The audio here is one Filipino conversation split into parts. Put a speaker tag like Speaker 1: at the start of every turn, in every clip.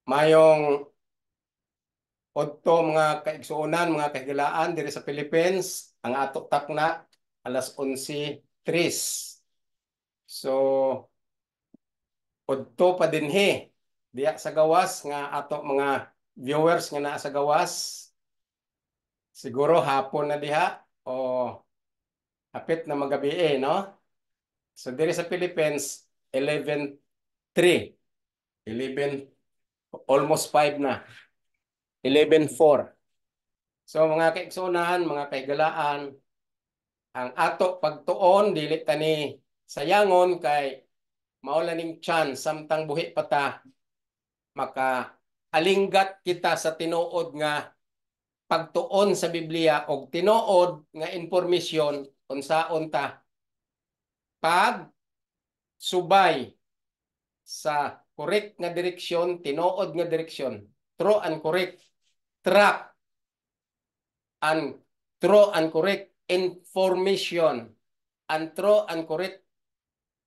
Speaker 1: Mayong odto mga kaigsuonan, mga kahigalaan diri sa Philippines, ang ato takna alas 11:03. So, odto pa dinhi diya sa gawas nga ato mga viewers nga naa sa gawas. Siguro hapon na diha o hapit na magabi no? So, diri sa Philippines, 11:03. 11, almost 5 na. 11:04. So mga kaigsuonan, mga kahigalaan, ang ato pagtuon dili tani sayangon kay maula ning chance samtang buhi pa ta maka alinggat kita sa tinuod nga pagtuon sa Biblia og tinuod nga impormasyon unsaon ta pag subay sa correct nga direksyon, tinuod nga direksyon, true and correct track and true and correct information and true and correct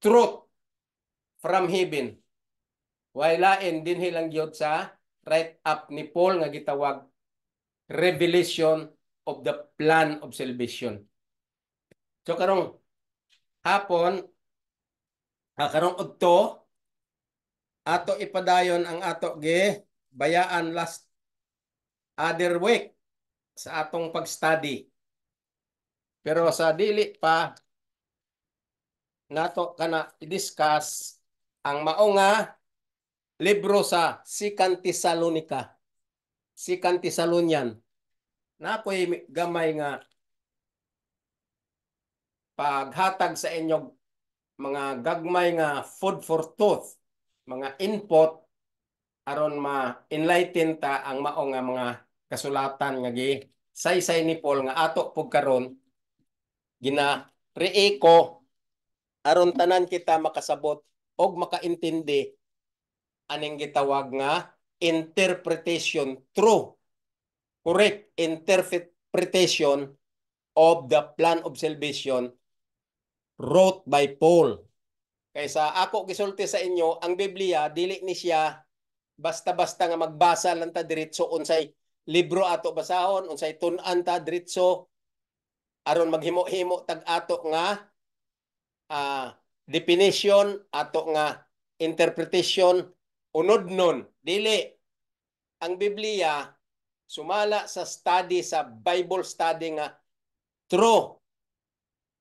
Speaker 1: truth from heaven. Wailain dinhi lang gyud sa right up ni Paul nga gitawag revelation of the plan of salvation. So karong hapon, karong udto ato ipadayon ang ato gi bayaan last other week sa atong pag-study. Pero sa dili pa nato kana i-discuss ang mao nga libro sa Second Thessalonica, Second Thessalonian. Na ako'y gamay nga paghatag sa inyo mga gagmay nga food for thought, mga input aron ma-enlighten ta ang mao nga mga kasulatan nga gi saysay ni Paul nga ato pug karon gina ko aron tanan kita makasabot og makaintindi aning gitawag nga interpretation, true, correct interpretation of the plan of salvation wrote by Paul. Kaysa ako gisulti sa inyo, ang Biblia dili ni siya basta-basta nga magbasa lang ta diretso unsay libro ato basahon, unsay tun-an ta diretso aron maghimo-himo tag ato nga definition, ato nga interpretation unod nun. Dili. Ang Biblia sumala sa study, sa Bible study nga true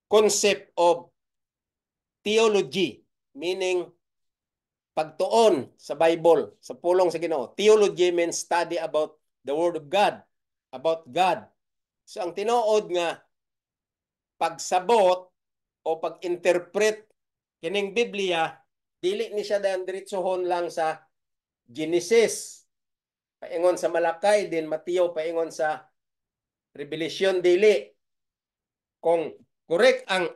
Speaker 1: concept of theology, meaning pagtuon sa Bible, sa pulong sa Ginoo. Theology means study about the Word of God, about God. So ang tinuod nga pagsabot o pag-interpret kining Biblia, dili ni siya dayon diretsohon lang sa Genesis, paingon sa Malakay, din Mateo, paingon sa Revelation, dili. Kung correct ang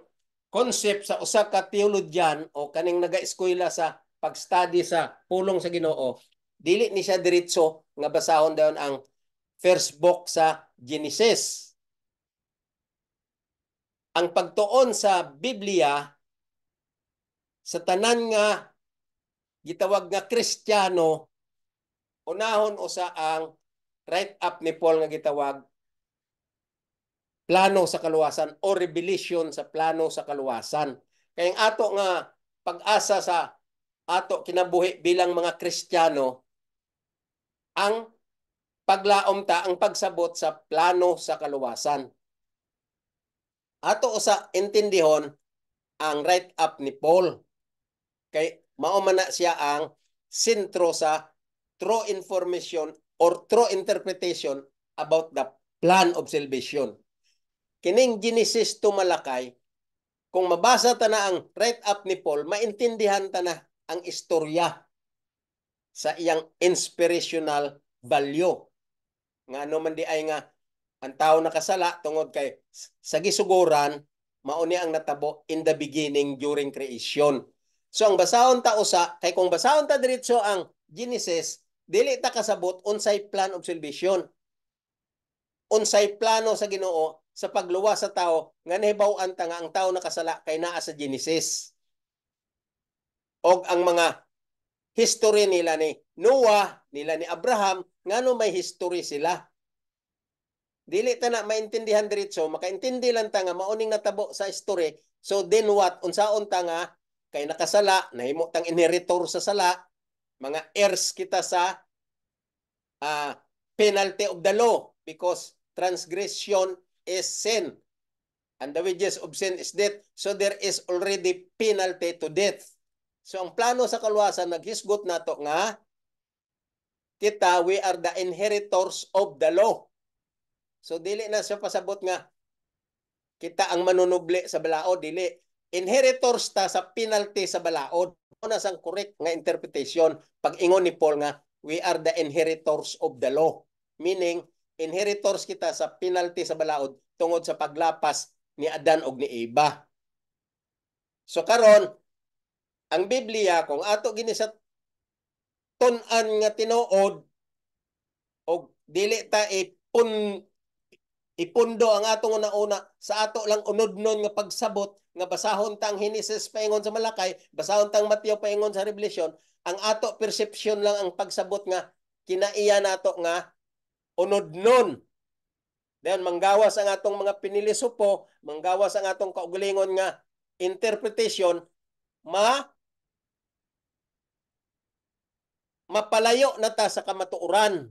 Speaker 1: concept sa usa ka theologian o kaning naga-eskwela sa pag-study sa pulong sa Ginoo, dili ni siya diretso nga basahon dayon ang first book sa Genesis. Ang pagtuon sa Biblia sa tanan nga gitawag nga Kristiyano, unahon usa ang right up ni Paul nga gitawag plano sa kaluwasan o revelation sa plano sa kaluwasan. Kaya ang ato nga pag-asa sa ato kinabuhi bilang mga Kristiyano, ang paglaom ta, ang pagsabot sa plano sa kaluwasan. Ato usa intindihon ang right up ni Paul. Kay mao man na siya ang sentro sa true information or true interpretation about the plan of salvation. Kining Genesis to Malakay, kung mabasa ta na ang right up ni Paul, maintindihan ta na ang istorya sa iyang inspirational value. Nga ano man di ay nga ang tao nakasala tungod kay sa gisuguran mao ni ang natabo in the beginning during creation. So ang basahon ta usa kay kung basahon ta diretso ang Genesis, dili ta kasabot unsay plan of salvation. Unsay plano sa Ginoo sa pagluwas sa tao nga nahibaw-an ta nga ang tao nakasala kay naa sa Genesis. Og ang mga history nila ni Noah,
Speaker 2: nila ni Abraham, ngano may history sila. Dili ta na maintindihan diretso, makaintindi lang ta nga mauning natabo sa history. So then what? Unsaon ta nga kay nakasala, nahimo tang inheritor sa sala, mga heirs kita sa penalty of the law because transgression is sin. And the wages of sin is death. So there is already penalty to death. So ang plano sa kaluwasan, naghisgot nato nga kita, we are the inheritors of the law. So dili na siya pasabot nga kita ang manunubli sa balaod, dili. Inheritors ta sa penalty sa balaod. Una sang correct nga interpretation pag ingon ni Paul nga we are the inheritors of the law. Meaning inheritors kita sa penalty sa balaod tungod sa paglapas ni Adan og ni Eva. So karon ang Biblia kung ato gini sa tun-an nga tinuod og dili ta ipundo ang atong una-una sa ato lang unodnon nga pagsabot nga basahon tang Henesis paingon sa Malakay, basahon tang Mateo paingon sa Revelation, ang ato perception lang ang pagsabot nga kinaiya nato nga unodnon. Then manggawas ang atong mga pinilisopo, manggawas ang atong kaugalingon nga interpretation, mapalayo na ta sa kamatuoran.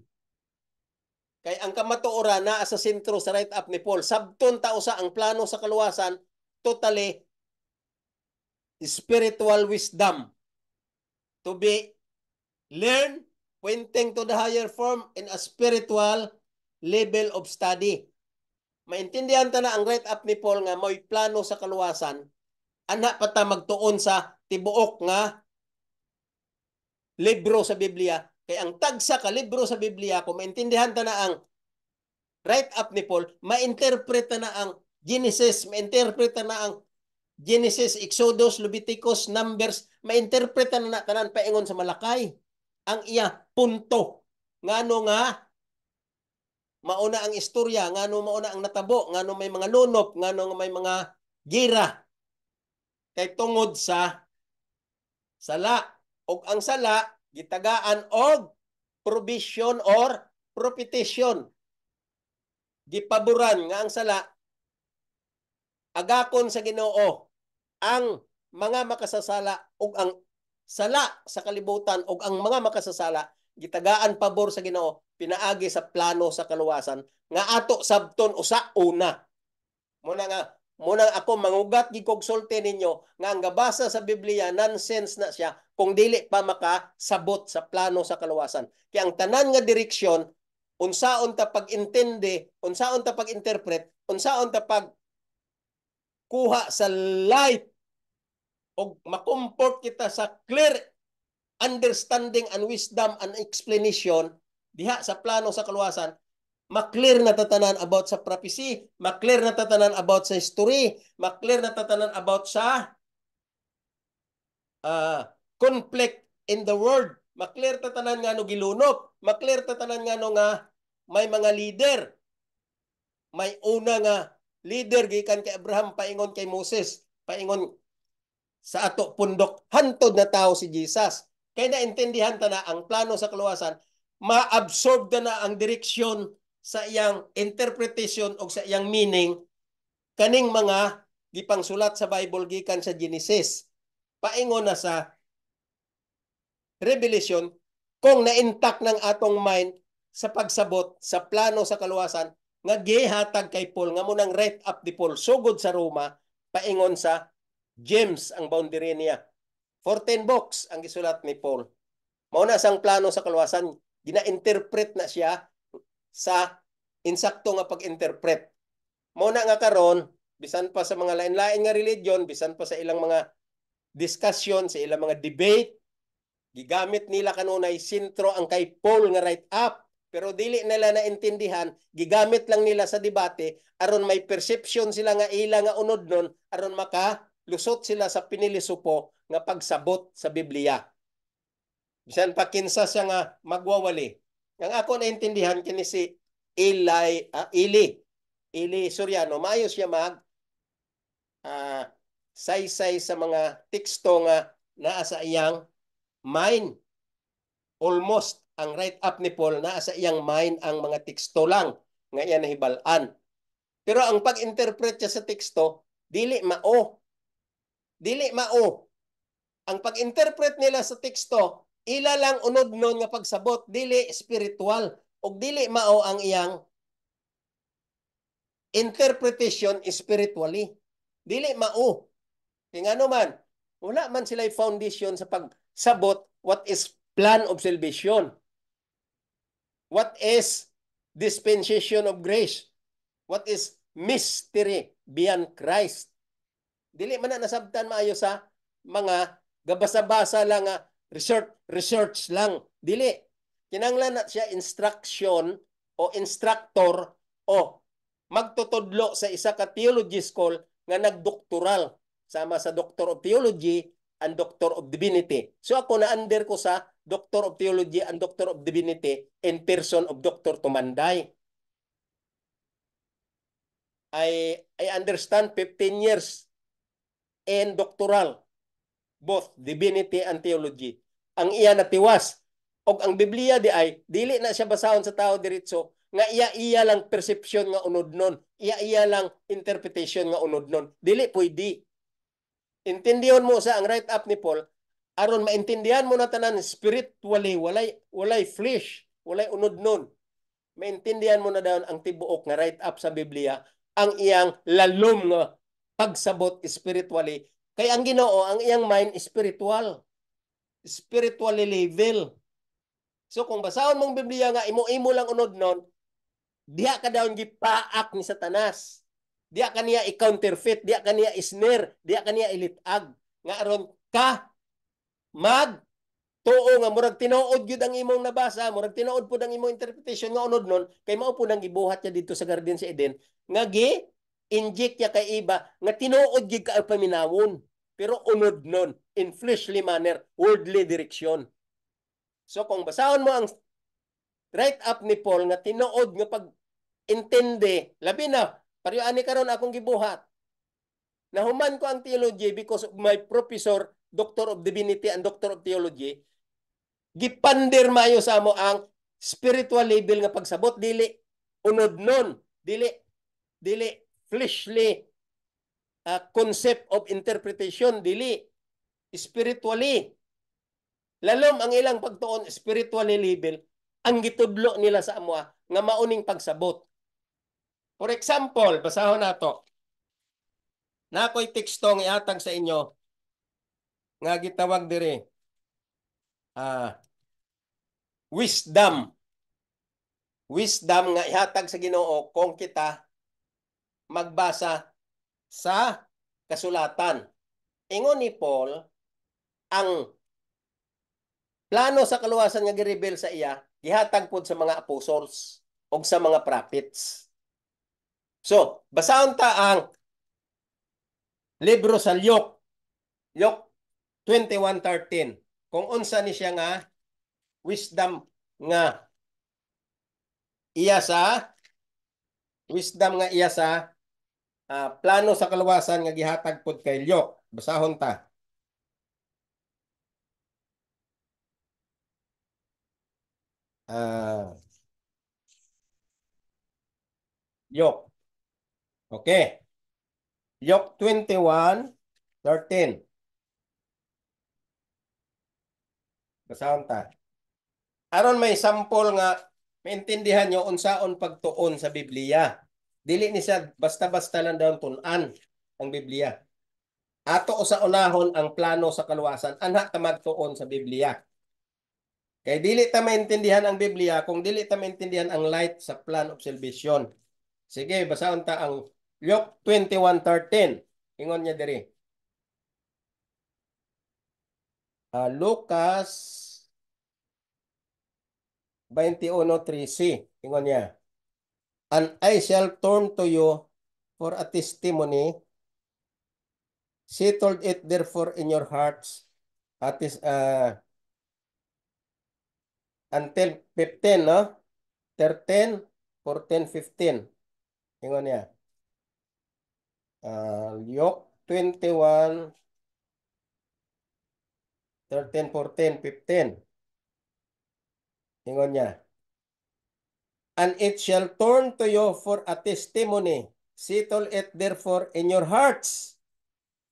Speaker 2: Kay ang kamatuoran naa sa sentro sa right up ni Paul. Sabton ta usa ang plano sa kaluwasan, totally spiritual wisdom to be learned, pointing to the higher form in a spiritual level of study. Maintindihan ta na ang right up ni Paul nga may plano sa kaluwasan, ana pa ta magtuon sa tibuok nga libro sa Biblia. Kay ang tagsa ka libro sa Biblia, kung maintindihan ta na ang right up ni Paul, ma-interpret na ang Genesis, ma-interpret na ang Genesis, Exodus, Leviticus, Numbers, ma-interpret na tanan paingon sa Malakay. Ang iya punto. Ngano nga mauna ang istorya, ngano mauna ang natabo, ngano may mga lunop, ngano may mga gira. Kay tungod sa sala. Og ang sala, gitagaan og provision or propitiation. Gipaboran nga ang sala, agakon sa Ginoo ang mga makasasala ug ang sala sa kalibutan ug ang mga makasasala gitagaan pabor sa Ginoo pinaagi sa plano sa kaluwasan nga ato sabton usa una. Muna ako mangugat gikogsulti ninyo nga ang gabasa sa Biblia nonsense na siya kung dili pa makasabot sa plano sa kaluwasan. Kaya ang tanan nga direksyon unsaon ta pag-intindi, unsaon ta pag-interpret, unsaon ta pag kuha sa light o makomport kita sa clear understanding and wisdom and explanation diha sa plano sa kaluwasan, maklear na tatanan about sa prophecy, maklear na tatanan about sa history, maklear na tatanan about sa conflict in the world, maklear tatanan nga no gilunop, maklear tatanan nga no nga may mga leader, may una nga leader gikan kay Abraham paingon kay Moses, paingon sa ato pundok hantod na tao si Jesus. Kaya naintindihan ta na ang plano sa kaluwasan, ma-absorb na ang direksyon sa iyang interpretation o sa iyang meaning kaning mga gipangsulat sa Bible gikan sa Genesis paingon na sa Revelation kung na-intact ng atong mind sa pagsabot sa plano sa kaluwasan nga gihatag kay Paul nga munang right up di Paul sugod sa Roma paingon sa James ang boundary niya. 14 books ang gisulat ni Paul. Mao na sang plano sa kaluwasan, gina-interpret na siya sa insakto nga pag-interpret. Mao na nga karon, bisan pa sa mga lain-lain nga religion, bisan pa sa ilang mga discussion, sa ilang mga debate, gigamit nila kanunay sentro ang kay Paul nga right up. Pero dili nila naintindihan, gigamit lang nila sa debate aron may perception sila nga ila nga unod nun aron makalusot sila sa pinilisupo nga pagsabot sa Biblia. Bisan pa kinsa siya nga magwawali. Ang ako naintindihan kini si Ili Soriano, maayo siya mag saysay sa mga teksto nga naa sa iyang mind. Almost ang write-up ni Paul na sa iyang mind ang mga teksto lang nga iya nahibalan. Pero ang pag-interpret siya sa teksto, dili mao. Dili mao. Ang pag-interpret nila sa teksto, ila lang unod nun nga pagsabot, dili spiritual. O dili mao ang iyang interpretation spiritually. Dili mao. Tingano man, wala man sila foundation sa pagsabot what is plan of salvation. What is dispensation of grace? What is mystery beyond Christ? Dili man na nasabtan maayo sa mga gabasa-basa lang nga research lang. Dili. Kinanglan na siya instruction o instructor o magtutudlo sa isa ka theology school nga nagdoktoral sama sa Doctor of Theology and Doctor of Divinity. So ako na-under ko sa Doctor of Theology and Doctor of Divinity in person of Dr. Tumanday. I understand 15 years in doctoral, both divinity and theology. Ang iya natiwas. Og ang Biblia di ay, dili na siya basahon sa tao diretso, nga iya lang perception nga unod nun. Iya lang interpretation nga unod nun. Dili pwede. Intindihon mo sa ang write-up ni Paul, aron maintindihan mo na tanan spiritually, walay flesh, walay unod nun. Maintindihan mo na daw ang tibuok nga write-up sa Biblia, ang iyang lalom nga pagsabot spiritually. Kay ang Ginoo, ang iyang mind spiritual. Spiritually level. So kung basahon mong Biblia nga imo-imo lang unod nun, diha ka daw gipaak ni Satanas. Diha ka niya i-counterfeit, diha ka niya isner, diha ka niya ilitag. Nga aron ka mag tuo nga murag tinuod gyud ang imong nabasa, murag tinuod pud ang imong interpretation nga unod nun, kay mao pud ang gibuhat niya dito sa Garden sa Eden, nga inject niya kay iba nga tinuod gyud ka paminawon, pero unod nun in fleshly manner, worldly direction. So kung basahon mo ang write-up ni Paul nga tinuod nga pag-intindi, labi na, pareho ani karon akong gibuhat. Nahuman ko ang theology because of my professor, Doctor of Divinity and Doctor of Theology, gipander mayo sa mo ang spiritual level nga pagsabot, dili unod nun, dili fleshly concept of interpretation, dili spiritually. Lalom ang ilang pagtuon spiritually level, ang gitudlo nila sa amwa nga mauning pagsabot. For example, basahon nato. Na ako'y teksto nga ihatag sa inyo nga gitawag diri wisdom. Wisdom nga ihatag sa Ginoo kung kita magbasa sa kasulatan. Ingon ni Paul, ang plano sa kaluwasan nga gireveal sa iya, gihatag pod sa mga apostles o sa mga prophets. So, basahon ta ang libro sa Luke 21:13. Kung unsa ni siya nga wisdom nga iya sa plano sa kaluwasan nga gihatag pod kay Luke. Basahon ta. Luke. Okay. Luke 21:13. Basahon ta. Aron may sample nga maintindihan nyo unsaon pagtuon sa Biblia. Dili ni siya basta-basta lang daw tun-an ang Biblia. Ato sa unahon ang plano sa kaluwasan, anha ta magtuon sa Biblia. Kay dili ta maintindihan ang Biblia kung dili ta maintindihan ang light sa plan of salvation. Sige, basahon ta ang Luke 21:13. Ingon niya diri. Lucas 21:13. Ingon niya. And I shall turn to you for a testimony. Settled it therefore in your hearts at is until 15, no? 13, 14, 15. Ingon niya. Luke 21, 13, 14, 15. Ingon niya. And it shall turn to you for a testimony. Settle it therefore in your hearts,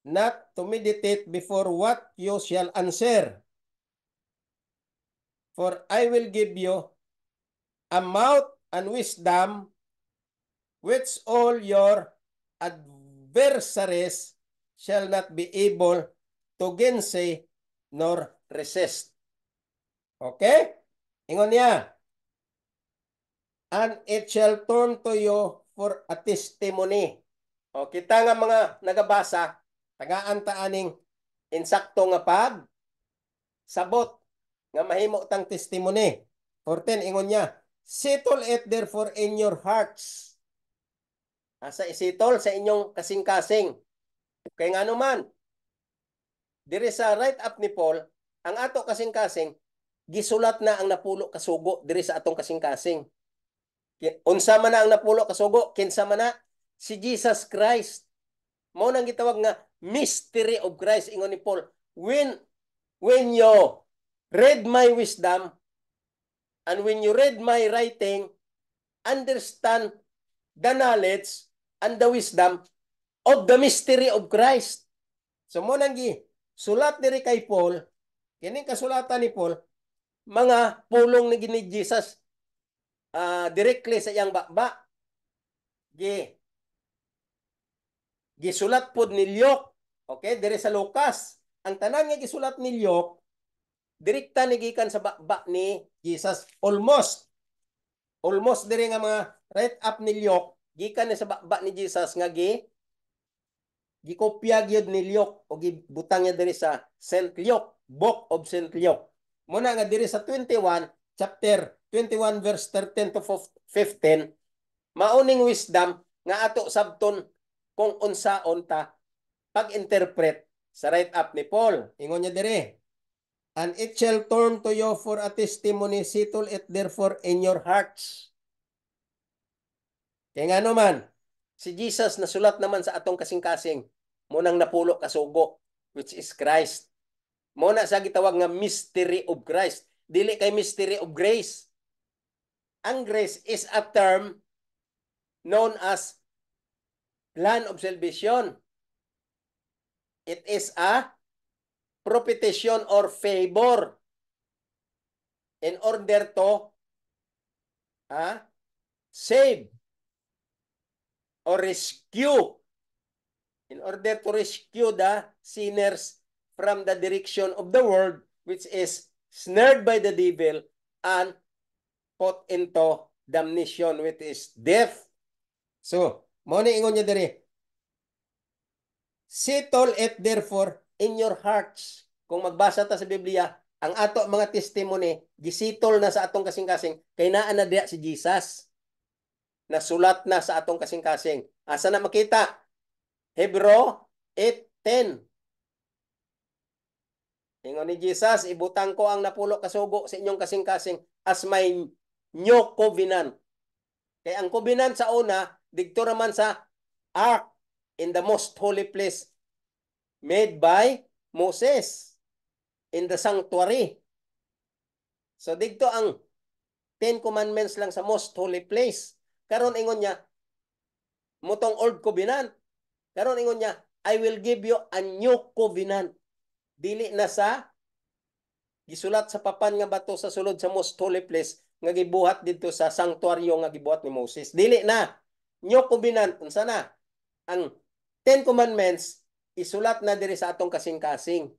Speaker 2: not to meditate before what you shall answer. For I will give you a mouth and wisdom which all your adversaries shall not be able to gainsay nor resist. Okay? Ingon niya. And it shall turn to you for a testimony. O, kita nga mga nagabasa, tagaan ta aning insakto nga pag sabot nga mahimo tang testimony. 14, ingon niya, settle it therefore in your hearts. Asa isitol sa inyong kasing-kasing. Kaya nga naman, diri sa write up ni Paul, ang ato kasing-kasing, gisulat na ang napulo kasugo diri sa atong kasing-kasing. Unsa man na ang napulo kasugo, kinsa man na si Jesus Christ. Mao nang gitawag nga mystery of Christ, ingon ni Paul. When you read my wisdom and when you read my writing, understand the knowledge and the wisdom of the mystery of Christ. So mo nang sulat diri kay Paul, kining kasulatan ni Paul, mga pulong ni gini Jesus directly sa iyang bakba. Gisulat pod ni Luke, okay, diri sa Lucas. Ang tanan nga gisulat ni Luke, direkta ni gikan sa bakba ni Jesus. Almost diri nga mga write up ni Luke, gikan ni sa bakba ni Jesus nga gikopya gyud ni Luke o gibutang niya diri sa St. Luke, Book of St. Luke. Muna nga diri sa 21, chapter 21 verse 13 to 15, mauning wisdom nga ato sabton kung unsaon ta pag-interpret sa write up ni Paul. Ingon niya diri, and it shall turn to you for a testimony, settle it therefore in your hearts. Kaya nga naman, si Jesus nasulat naman sa atong kasing-kasing, munang napulo kasugo, which is Christ. Muna sa gitawag nga mystery of Christ. Dili kay mystery of grace. Ang grace is a term known as plan of salvation. It is a propitiation or favor in order to save or rescue, in order to rescue the sinners from the direction of the world which is snared by the devil and put into damnation, which is death. So, mo ni ingon niya diri, settle it therefore in your hearts. Kung magbasa ta sa Biblia, ang ato mga testimony gisitol na sa atong kasing-kasing kay naa na diha si Jesus. Nasulat na sa atong kasing-kasing. Asa na makita? Hebrew 8:10. Ingon ni Jesus, ibutang ko ang napulo kasugo sa inyong kasing-kasing as my new covenant. Kaya ang covenant sa una, dito naman sa ark in the most holy place made by Moses in the sanctuary. So dito ang 10 commandments lang sa most holy place. Karon ingon niya, mutong old covenant. Karon ingon niya, I will give you a new covenant. Dili na sa gisulat sa papan nga bato sa sulod sa most holy place nga gibuhat dito sa sanctuaryo nga gibuhat ni Moses. Dili na. New covenant, unsa na? Ang 10 commandments isulat na diri sa atong kasing-kasing.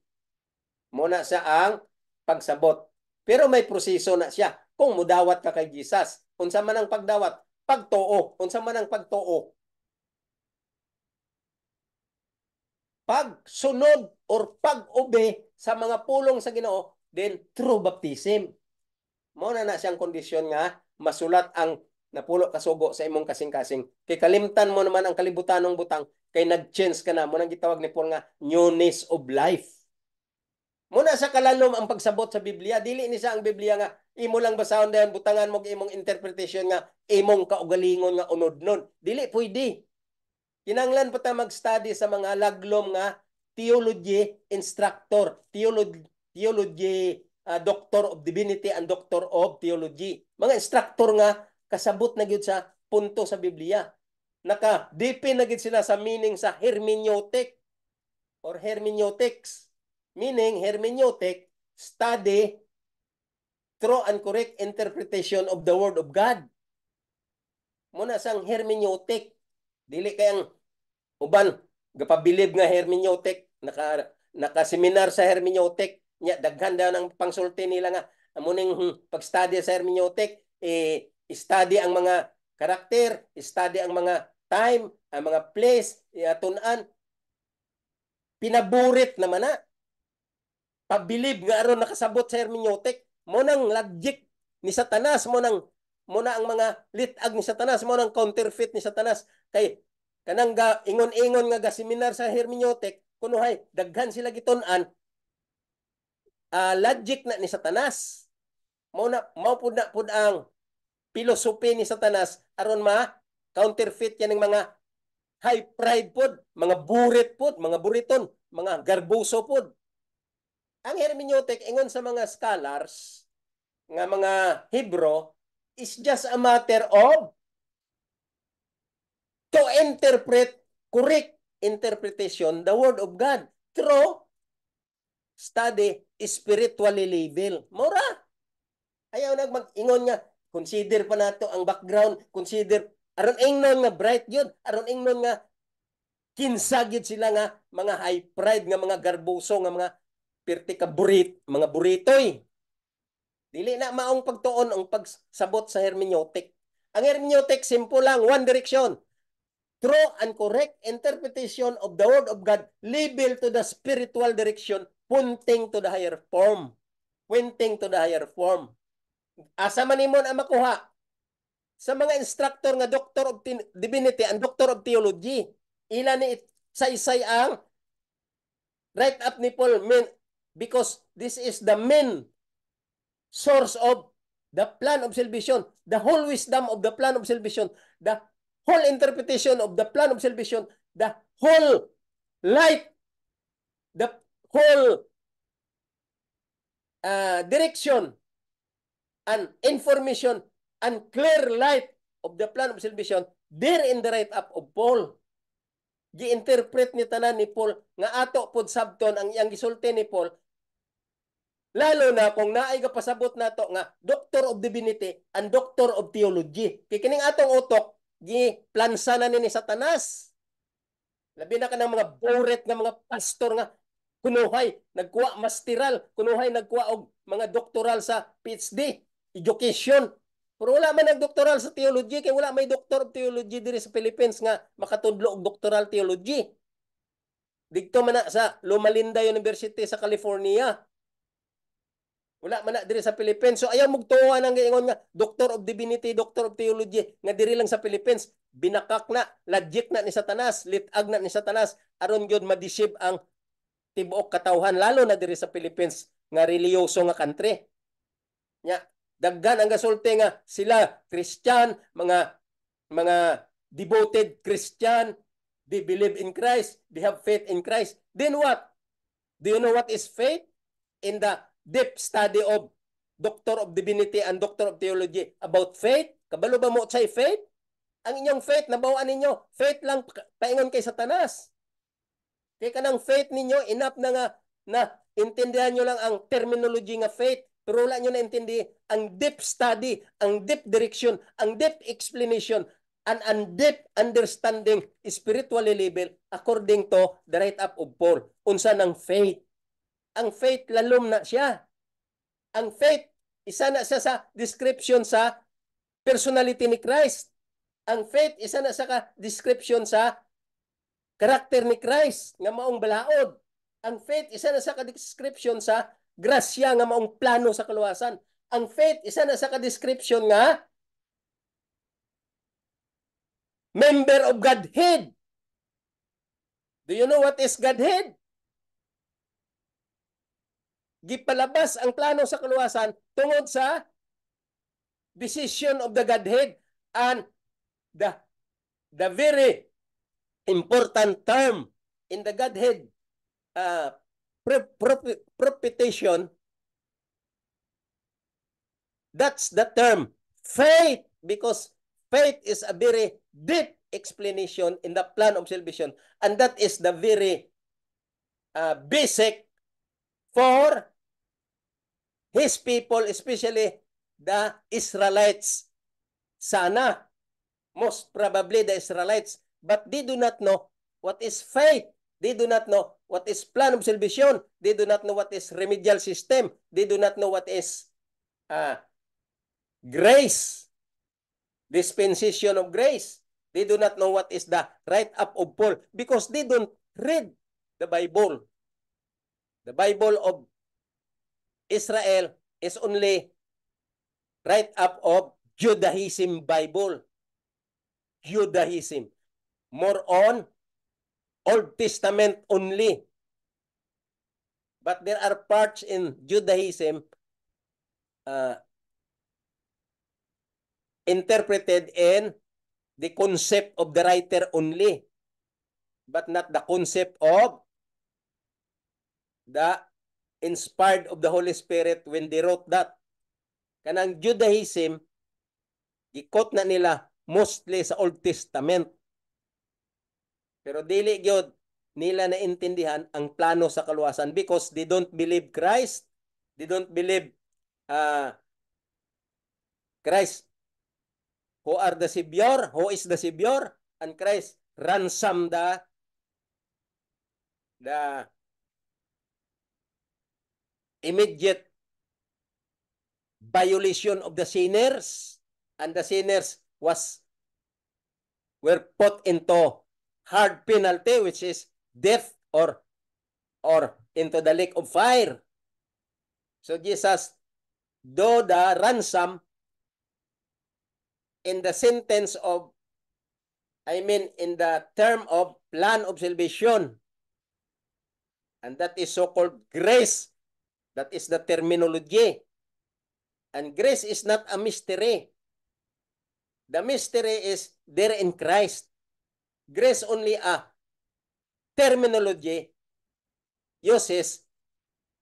Speaker 2: Muna sa ang pagsabot. Pero may proseso na siya. Kung mudawat ka kay Jesus, unsa man ang pagdawat? Pagtuo. Unsa man ang pagtuo? Pagsunod or pag-obe sa mga pulong sa Ginoo, then true baptism. Mao na siyang kondisyon nga masulat ang napulo kasugo sa imong kasing-kasing. Kay kalimtan mo naman ang kalibutanong butang, kay nag-change ka na. Mo nang gitawag ni Paul nga newness of life. Muna sa kalalom ang pagsabot sa Biblia, dili ni sa ang Biblia nga imo lang basahon dayon butangan mo imong interpretation nga imong kaugalingon nga unod-non. Dili pwede. Kinanglan pa ta mag-study sa mga laglom nga theology instructor, theology Doctor of Divinity and Doctor of Theology. Mga instructor nga kasabot na gyud sa punto sa Biblia. Naka-deep na gyud sila sa meaning sa hermeneutic or hermeneutics. Meaning, hermeneutic, study, true and correct interpretation of the Word of God. Muna sang hermeneutic. Dili kayang uban, gapabilib nga hermeneutic, naka-seminar sa hermeneutic, nya daghan daw ng pangsulti nila nga amuning pag-study sa hermeneutic, study ang mga karakter, study ang mga time, ang mga place, tun-an, pinaburit naman na. Pabilib nga aron nakasabot sa hermeneutic, mo nang logic ni Satanas, mo na ang mga litag ni Satanas, mo nang counterfeit ni Satanas. Kay kanang ingon-ingon nga seminar sa hermeneutic, kunuhay daghan sila gitun-an, logic na ni Satanas. Mao pud ang pilosopi ni Satanas aron counterfeit yan ng mga high pride pod, mga burit pod, mga buriton, mga garboso pod. Ang hermeneutic ingon sa mga scholars nga mga Hebrew is just a matter of to interpret correct interpretation the Word of God through study spiritually level. Mura. Ayaw nagmag-ingon nga, consider pa nato ang background, consider, aron ingnon nga bright yun, aron ingnon nga kinsa gyud sila nga mga high pride nga mga garboso nga mga pirti ka mga buritoy. Dili na maong pagtuon ang pagsabot sa hermeneutic. Ang hermeneutic simple lang, one direction. True and correct interpretation of the Word of God level to the spiritual direction pointing to the higher form. Pointing to the higher form. Asa man nimo na makuha sa mga instructor nga Doctor of Divinity and Doctor of Theology. Ila ni say ang right up ni Paul because this is the main source of the plan of salvation, the whole wisdom of the plan of salvation, the whole interpretation of the plan of salvation, the whole light, the whole direction and information and clear light of the plan of salvation there in the right up of Paul. Gi-interpret ni tanan ni Paul nga ato pod sabton ang iyang gisulti ni Paul, lalo na kung naay pasabot nato nga Doctor of Divinity and Doctor of Theology. Kay kining atong utok gi-plansa na ni Satanas. Labi na kanang mga boret nga mga pastor nga kunuhay nagkuha masteral, kunuhay nagkuha og mga doktoral sa PhD education. Pero wala man nagdoktoral sa theology, kay wala may Doctor of Theology diri sa Philippines nga makatudlo og doctoral theology. Dito man na sa Loma Linda University sa California. Wala man na diri sa Philippines. So ayaw mugtuwa nang giingon nga Doctor of Divinity, Doctor of Theology nga diri lang sa Philippines. Binakak na, legit na ni Satanas, litag na ni Satanas aron gyud ma-deceive ang tibuok katawhan lalo na diri sa Philippines nga reliyoso nga country. Nya daghan ang gasulti nga sila Christian, mga devoted Christian, they believe in Christ, they have faith in Christ. Then what? Do you know what is faith? In the deep study of Doctor of Divinity and Doctor of Theology about faith, kabalo ba mo say faith? Ang inyong faith, nabawaan ninyo, faith lang paingon kay Satanas. Kaya kanang faith ninyo, enough na nga na intindihan nyo lang ang terminology nga faith, pero wala nyo na intindi ang deep study, ang deep direction, ang deep explanation, and deep understanding spiritually level according to the right up of Paul. Unsa ng faith? Ang faith lalom na siya. Ang faith, isa na siya sa description sa personality ni Christ. Ang faith, isa na sa description sa karakter ni Christ nga maong balaod. Ang faith, isa na sa description sa grasya nga maong plano sa kaluwasan. Ang faith, isa na sa description nga member of Godhead. Do you know what is Godhead? Gipalabas ang plano sa kaluwasan tungod sa decision of the Godhead, and the very important term in the Godhead propitiation That's the term faith, because faith is a very deep explanation in the plan of salvation, and that is the very basic for his people, especially the Israelites. Sana, most probably the Israelites, but they do not know what is faith. They do not know what is plan of salvation. They do not know what is remedial system. They do not know what is grace, dispensation of grace. They do not know what is the right up of Paul because they don't read the Bible. The Bible of Israel is only right up of Judaism Bible. Judaism. More on Old Testament only. But there are parts in Judaism interpreted in the concept of the writer only, but not the concept of the inspired of the Holy Spirit when they wrote that. Kanang Judaism, i-quote na nila mostly sa Old Testament. Pero dili gyud nila naintindihan ang plano sa kaluwasan because they don't believe Christ. They don't believe Christ who are the Savior, who is the Savior, and Christ ransom the immediate violation of the sinners, and the sinners were put into hard penalty, which is death or into the lake of fire. So Jesus, though the ransom in the sentence of, in the term of plan of salvation, and that is so-called grace. That is the terminology. And grace is not a mystery. The mystery is there in Christ. Grace only a terminology uses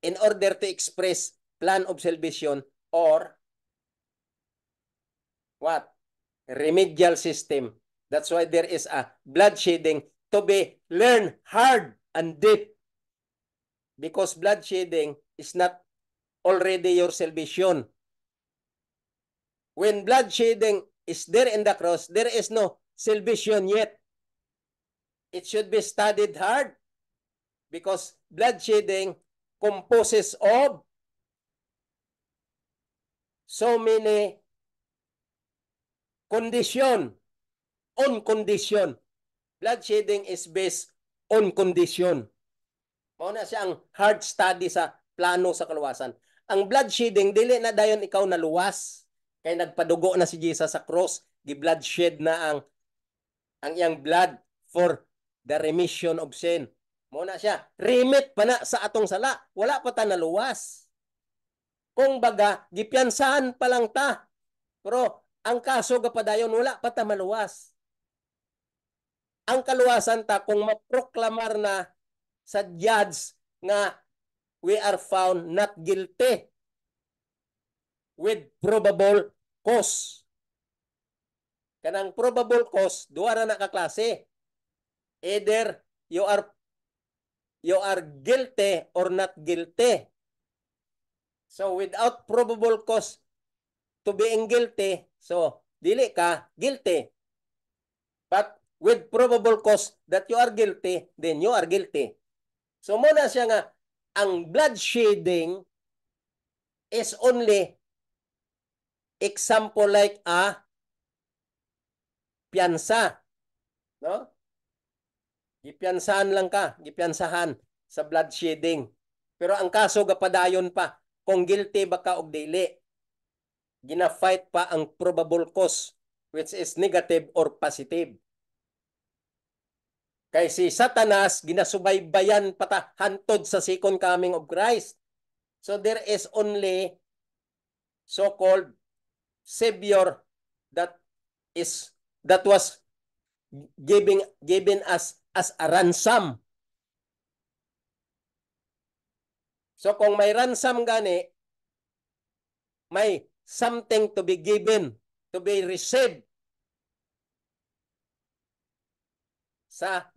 Speaker 2: in order to express plan of salvation or what? Remedial system. That's why there is a bloodshedding to be learned hard and deep. Because bloodshedding is not already your salvation. When bloodshedding is there in the cross, there is no salvation yet. It should be studied hard because bloodshedding composes of so many condition, on condition. Bloodshedding is based on condition. Mauna siya ang hard study sa plano sa kaluwasan. Ang bloodshedding, dili na dayon ikaw naluwas. Kay nagpadugo na si Jesus sa cross, gi-bloodshed na ang iyang blood for the remission of sin. Mauna siya, remit pa na sa atong sala. Wala pa ta naluwas. Kung baga, gipiyansahan pa lang ta. Pero ang kaso gapadayon, wala pa ta maluwas. Ang kaluwasan ta, kung maproklamar na sa judge nga we are found not guilty with probable cause. Kanang probable cause, duwa na nakaklase. Either you are guilty or not guilty. So without probable cause to being guilty, so dili ka guilty. But with probable cause that you are guilty, then you are guilty. So muna siya nga, ang bloodshedding is only example like a piyansa. No? Gipiyansahan lang ka, gipiyansahan sa bloodshedding. Pero ang kaso gapadayon pa, kung guilty ba ka og dili. Gina-fight pa ang probable cause, which is negative or positive. Kay si Satanas, ginasubaybayan pata hantod sa second coming of Christ. So there is only so-called Savior that was given us as a ransom. So kung may ransom gani, may something to be given, to be received sa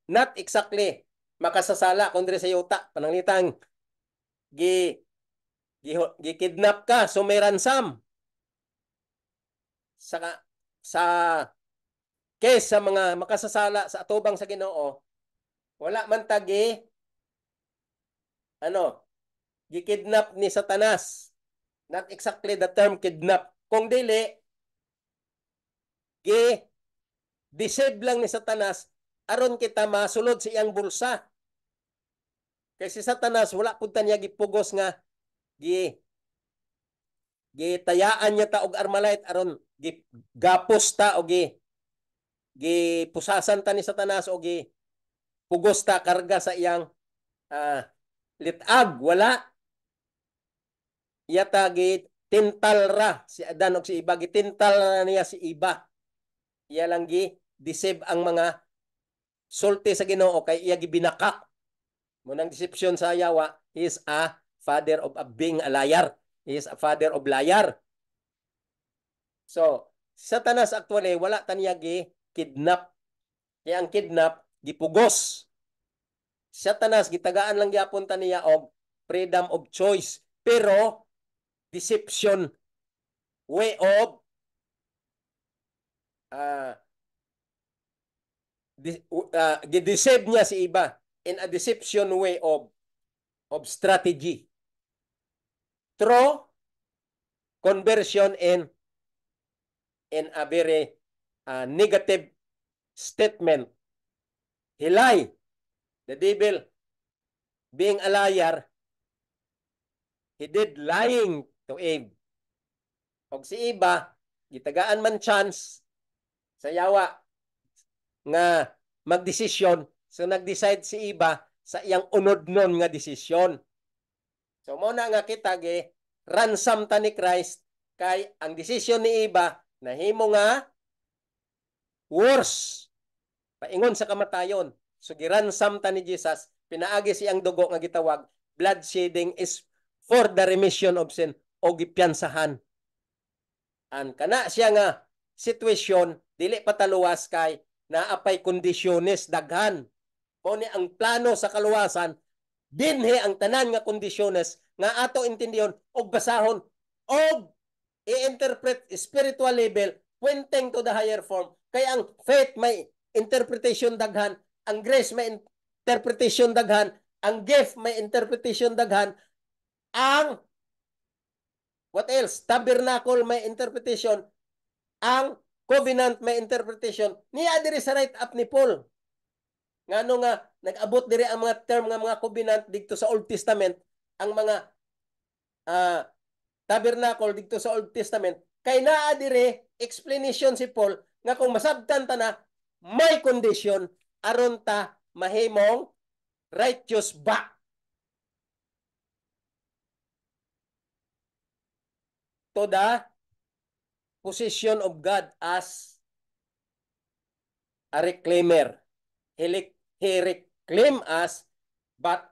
Speaker 2: not exactly makasasala kundi sa yuta pananglitan gi-kidnap ka so may ransom sa case sa mga makasasala sa atubang sa Ginoo wala man tagi gi-kidnap ni Satanas, not exactly the term kidnap, kung dili gi-deceive lang ni Satanas aron kita masulod sa iyang bulsa. Kay si Satanas wala pud niya gipugos nga gitayaan niya ta og Armalite aron gapos ta o gipusasan ta ni Satanas o pugos ta karga sa iyang litag. Wala. Yata tintal ra si Adan o si Iba. Gitintal ra niya si Iba. Iya lang deceive ang mga sulti sa Ginoo kay iya gibinaka. Munang deception sa yawa, he is a father of being a liar. He is a father of liar. So, Satanas actually wala ta niya kidnap. Kaya ang kidnap gipugos. Satanas gitagaan lang gyapon ta niya og freedom of choice. Pero deception way of gideceive niya si Iba in a deception way of strategy through conversion in a very negative statement. He lied. The devil, being a liar, he did lying to Eve. Og si Iba, gitagaan man chance sa yawa nga magdesisyon, so nag-decide si Iba sa iyang unod-non nga desisyon. So muna nga kita ransom ta ni Christ kay ang desisyon ni Iba nahimo nga worse paingon sa kamatayon. So giransom ta ni Jesus, pinaagi siyang dugo nga gitawag blood shedding is for the remission of sin o gipiyansahan. An kana siya nga sitwasyon dili pataluwas kay naapay kondisyones daghan. Mao ni ang plano sa kaluwasan dinhi ang tanan nga kondisyones nga ato intindihon og basahon og i-interpret spiritual level pointing to the higher form. Kaya ang faith may interpretation daghan, ang grace may interpretation daghan, ang gift may interpretation daghan, ang what else? Tabernacle may interpretation, ang covenant may interpretation. Niya diri sa write up ni Paul. Ngano nga nag-abot diri ang mga term nga mga covenant dito sa Old Testament, ang mga tabernacle dito sa Old Testament, kay naa diri explanation si Paul nga kung masabtan ta na may condition aron ta mahimong righteous back to the position of God as a reclaimer. He reclaim us but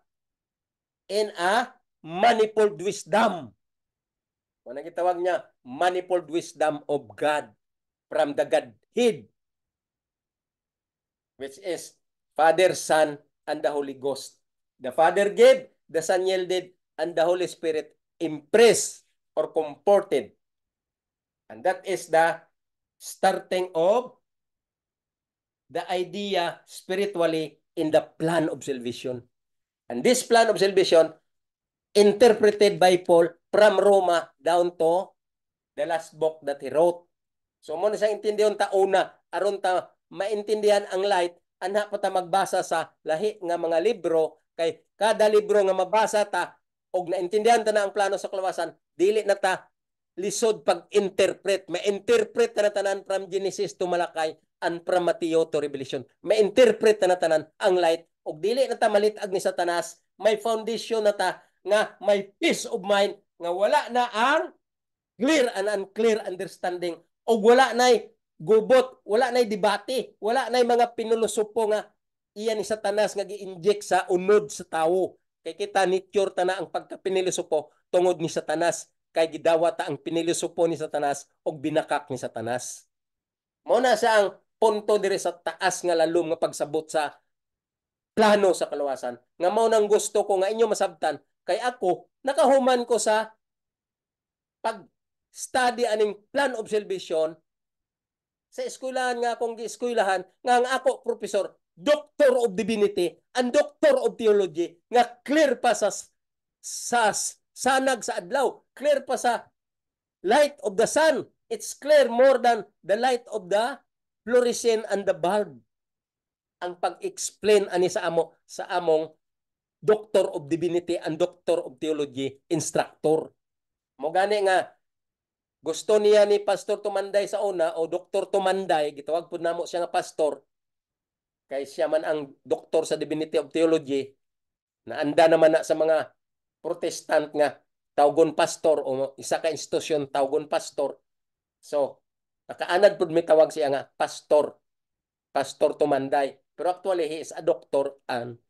Speaker 2: in a manifold wisdom. Ano gitawag niya? Manifold wisdom of God from the Godhead, which is Father, Son, and the Holy Ghost. The Father gave, the Son yielded, and the Holy Spirit impressed or comforted. And that is the starting of the idea spiritually in the plan of salvation. And this plan of salvation interpreted by Paul from Roma down to the last book that he wrote. So mo na sa intindihan ta una aron ta maintindihan ang light anha pa ta magbasa sa lahi nga mga libro kay kada libro nga mabasa ta og naintindihan ta na ang plano sa kaluwasan dili na ta lisod pag-interpret. Ma-interpret ta na tanan from Genesis to Malakay and from Mateo to Revelation. Ma-interpret ta na tanan ang light og dili na ta malitag ni Satanas. May foundation na ta nga may peace of mind nga wala na ang clear and unclear understanding o wala na'y gubot, wala na'y debate, wala na'y mga pinulusupo nga iyan ni Satanas nga gi-inject sa unod sa tawo. Kay kita nature ta na ang pagkapinilusupo tungod ni Satanas. kay gidawat ang pinilusupo ni Satanas o binakak ni Satanas. Mao na siya ang punto diri sa taas nga lalom nga pagsabot sa plano sa kaluwasan. Nga mao nang gusto ko nga inyo masabtan kay ako nakahuman ko sa pag-study aning plan of salvation sa eskwelahan nga akong gieskwelahan nga ang ako professor Doctor of Divinity and Doctor of Theology nga clear pa sa sanag sa adlaw, clear pa sa light of the sun. It's clear more than the light of the fluorescent and the bulb. Ang pag-explain ani sa among Doctor of Divinity and Doctor of Theology instructor. Mo gani nga gusto niya ni Pastor Tumanday sa una o Dr. Tumanday, gitawag po namo siya nga pastor, kay siya man ang doktor sa Divinity of Theology, na anda naman na sa mga protestant nga tawgon pastor o isa ka institusyon tawgon pastor. So, nakaanad po may tawag siya nga pastor, Pastor Tumanday. Pero actually, he is a doctor and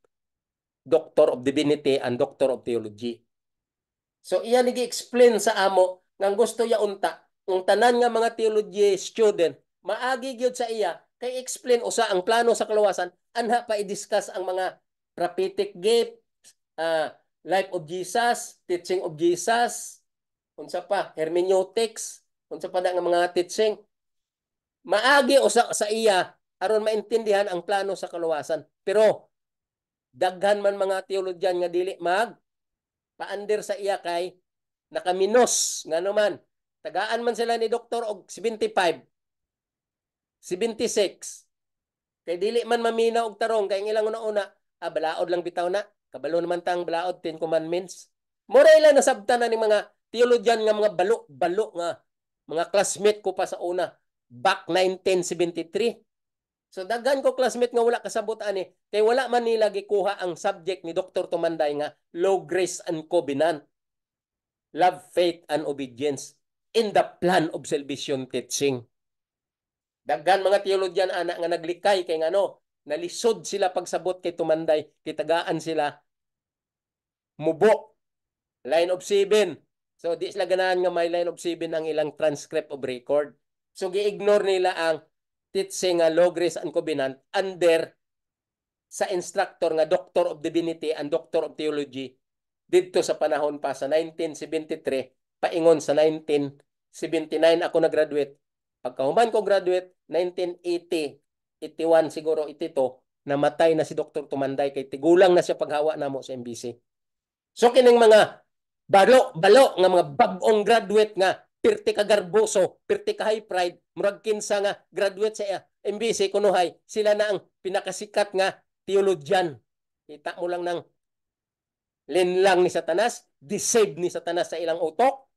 Speaker 2: Doctor of Divinity and Doctor of Theology. So, iya nag-explain sa amo nga gusto ya unta, ang tanan nga mga theology student, maagi gyud sa iya, kay explain usa ang plano sa kaluwasan, anha pa i-discuss ang mga prophetic gift, life of Jesus, teaching of Jesus, unsa pa, hermeneutics, unsa pa na nga mga teaching. Maagi usa sa iya aron maintindihan ang plano sa kaluwasan. Pero daghan man mga teologyan nga dili paandir sa iya kay nakaminos nga naman. Tagaan man sila ni Doktor og 75, 76. Kay dili man maminaw og tarong kay ilang una-una, balaod lang bitaw na. Kabalo naman tang balaod 10 commandments. Mura ila nasabtan na ni mga teologyan nga mga balo nga mga classmate ko pa sa una back 1973. So daghan ko classmate nga wala kasabot ani kay wala man nila gikuha ang subject ni Dr. Tumanday nga law, grace and covenant, love, faith and obedience in the plan of salvation teaching. Daghan mga teologyan ana nga naglikay kay ngano nalisod sila pagsabot kay Tumanday, kay tagaan sila mubo line of 7. So di sila ganahan nga may line of 7 ang ilang transcript of record. So gi-ignore nila ang teaching nga law, grace and covenant under sa instructor nga Doctor of Divinity and Doctor of Theology dito sa panahon pa sa 1973 paingon sa 1979 ako nag-graduate. Pagkahuman ko graduate 1980, 81 siguro 82, namatay na si Dr. Tumanday kay tigulang na siya paghawa namo sa MBC. So kining mga balo nga mga bag-ong graduate nga pirti ka garboso, pirti ka high pride, murag kinsa nga graduate sa MBC kunuhay, sila na ang pinakasikat nga theologian. Kita mo lang ng linlang ni Satanas, deceive ni Satanas sa ilang utok.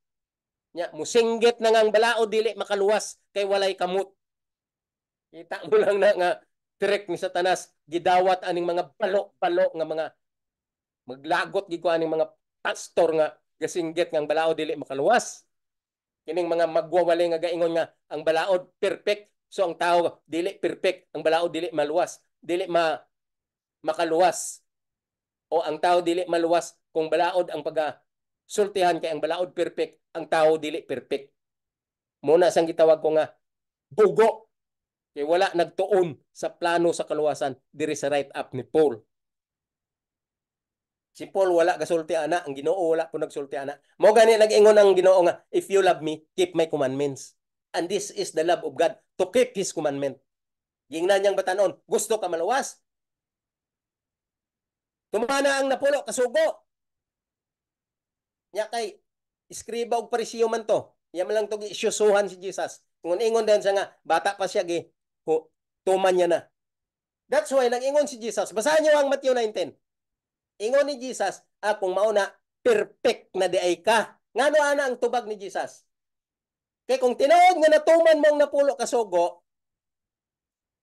Speaker 2: Nya musinggit na nga ang balao dili makaluwas kay walay kamot. Kita mo lang na nga trick ni Satanas, gidawat aning mga balo nga mga maglagot gid ko aning mga pastor nga gasinggit nga ang balao dili makaluwas. Kining mga magwawali nga gaingon nga ang balaod perfect, so ang tao dili perfect, ang balaod dili maluwas, dili makaluwas. O ang tao dili maluwas kung balaod ang sultihan kay ang balaod perfect, ang tao dili perfect. Muna sang gitawag ko nga bugo kay wala nagtuon sa plano sa kaluwasan diri sa right up ni Paul. Si Paul wala gasulti ana, ang Ginoo wala po nagsulti ana. Mo gani nag-ingon ang Ginoo nga, if you love me, keep my commandments. And this is the love of God, to keep His commandment. Gingnan niyang batanon, gusto ka maluwas? Tumana ang napulo kasugo. Nya kay iskriba og parisiyo man to. Iya man lang to giisyusuhan si Jesus. Ingon-ingon dan siya nga bata pa siya tuman niya na. That's why nag-ingon si Jesus. Basahan niyo ang Matthew 19. Ingon ni Jesus, kung mauna perfect na di ay ka. Ngano ana ang tubag ni Jesus? Kay kung tinuod nga natuman mong napulo kasugo,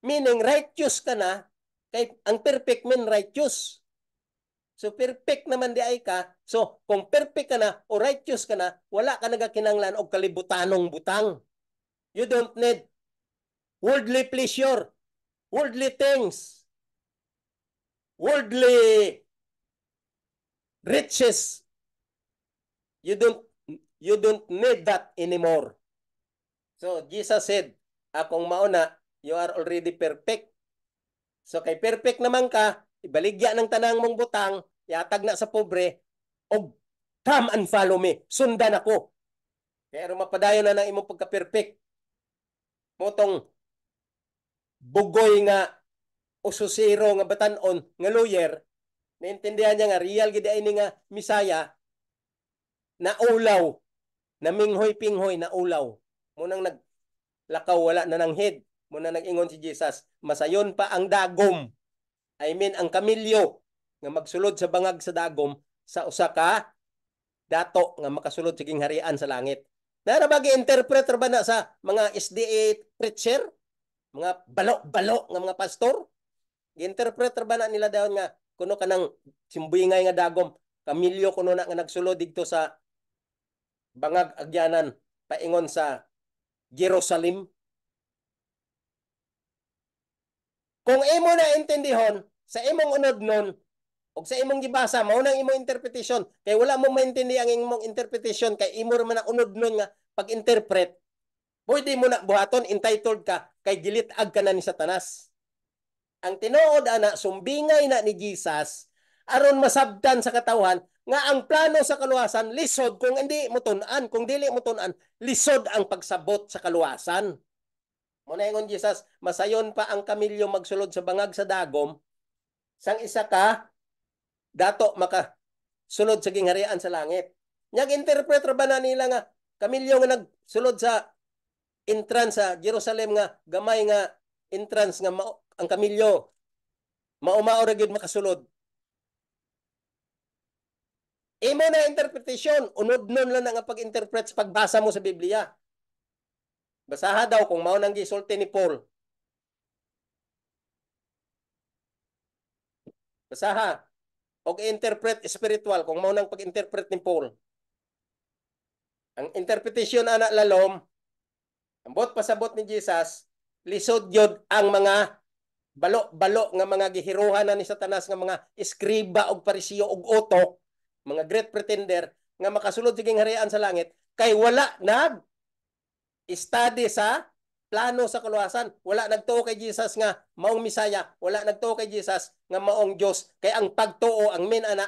Speaker 2: meaning righteous ka na, kay ang perfect mean righteous. So perfect naman di ay ka. So kung perfect ka na o righteous ka na, wala ka nagakinanglan og kalibutanong butang. You don't need worldly pleasure, worldly things, worldly riches. You don't You don't need that anymore. So, Jesus said, akong mauna, you are already perfect. So, kay perfect naman ka, ibaligya ng tanang mong butang, yatag na sa pobre, o come and follow me. Sundan ako. Kaya mapadayon na ng imong pagka-perfect. Motong bugoy nga ususiro nga batanon nga lawyer, naintindihan niya nga real gid ini nga Misaya na ulaw, na minghoy-pinghoy na ulaw. Munang naglakaw wala na ng head. Muna nag-ingon si Jesus, masayon pa ang dagom. I mean ang kamilyo nga magsulod sa bangag sa dagom sa usa ka dato nga makasulod sa gingharian sa langit. Narabagi interpreter ba na sa mga SDA preacher? Mga balo-balo nga mga pastor? Interpreter ba na nila daw nga kuno kanang simbuyingay nga dagom, kamilyo kuno na nga nagsulod dito sa bangag agyanan paingon sa Jerusalem? Kung imo na intindihon sa imong unod nun o sa imong gibasa mao nang imong interpretation kay wala mo maintindihan ang imong interpretation kay imo man na unod nun nga pag-interpret, pwede mo na buhaton entitled ka kay gilitag ka na ni Satanas. Ang tinuod ana sumbingay na ni Jesus aron masabtan sa katawhan nga ang plano sa kaluwasan lisod kung hindi mo tun-an, kung dili mo tun-an lisod ang pagsabot sa kaluwasan. Muna ingon Jesus, masayon pa ang kamilyo magsulod sa bangag sa dagom sang isa ka dato maka sulod sa gingharian sa langit. Nyag-interpreter ba na nila nga kamilyo nga nagsulod sa entrance sa Jerusalem nga gamay nga entrance nga ang kamilyo maumao ra gyud makasulod. Imo na interpretation, unod nun lang nga pag-interpret sa pagbasa mo sa Biblia. Basaha daw kung mao nang gisulti ni Paul. Basaha og interpret spiritual kung mao nang pag-interpret ni Paul. Ang interpretation ana lalom, ambot pasabot ni Jesus, lisod yod ang mga balo-balo nga mga gihiruhan na ni Satanas nga mga eskriba og parisiyo og utok, mga great pretender nga makasulod sa gingharian sa langit kay wala nag study sa plano sa kaluwasan. Wala nagtuo kay Jesus nga maong Misaya, wala nagtuo kay Jesus nga maong Dios. Kay ang pagtuo ang main ana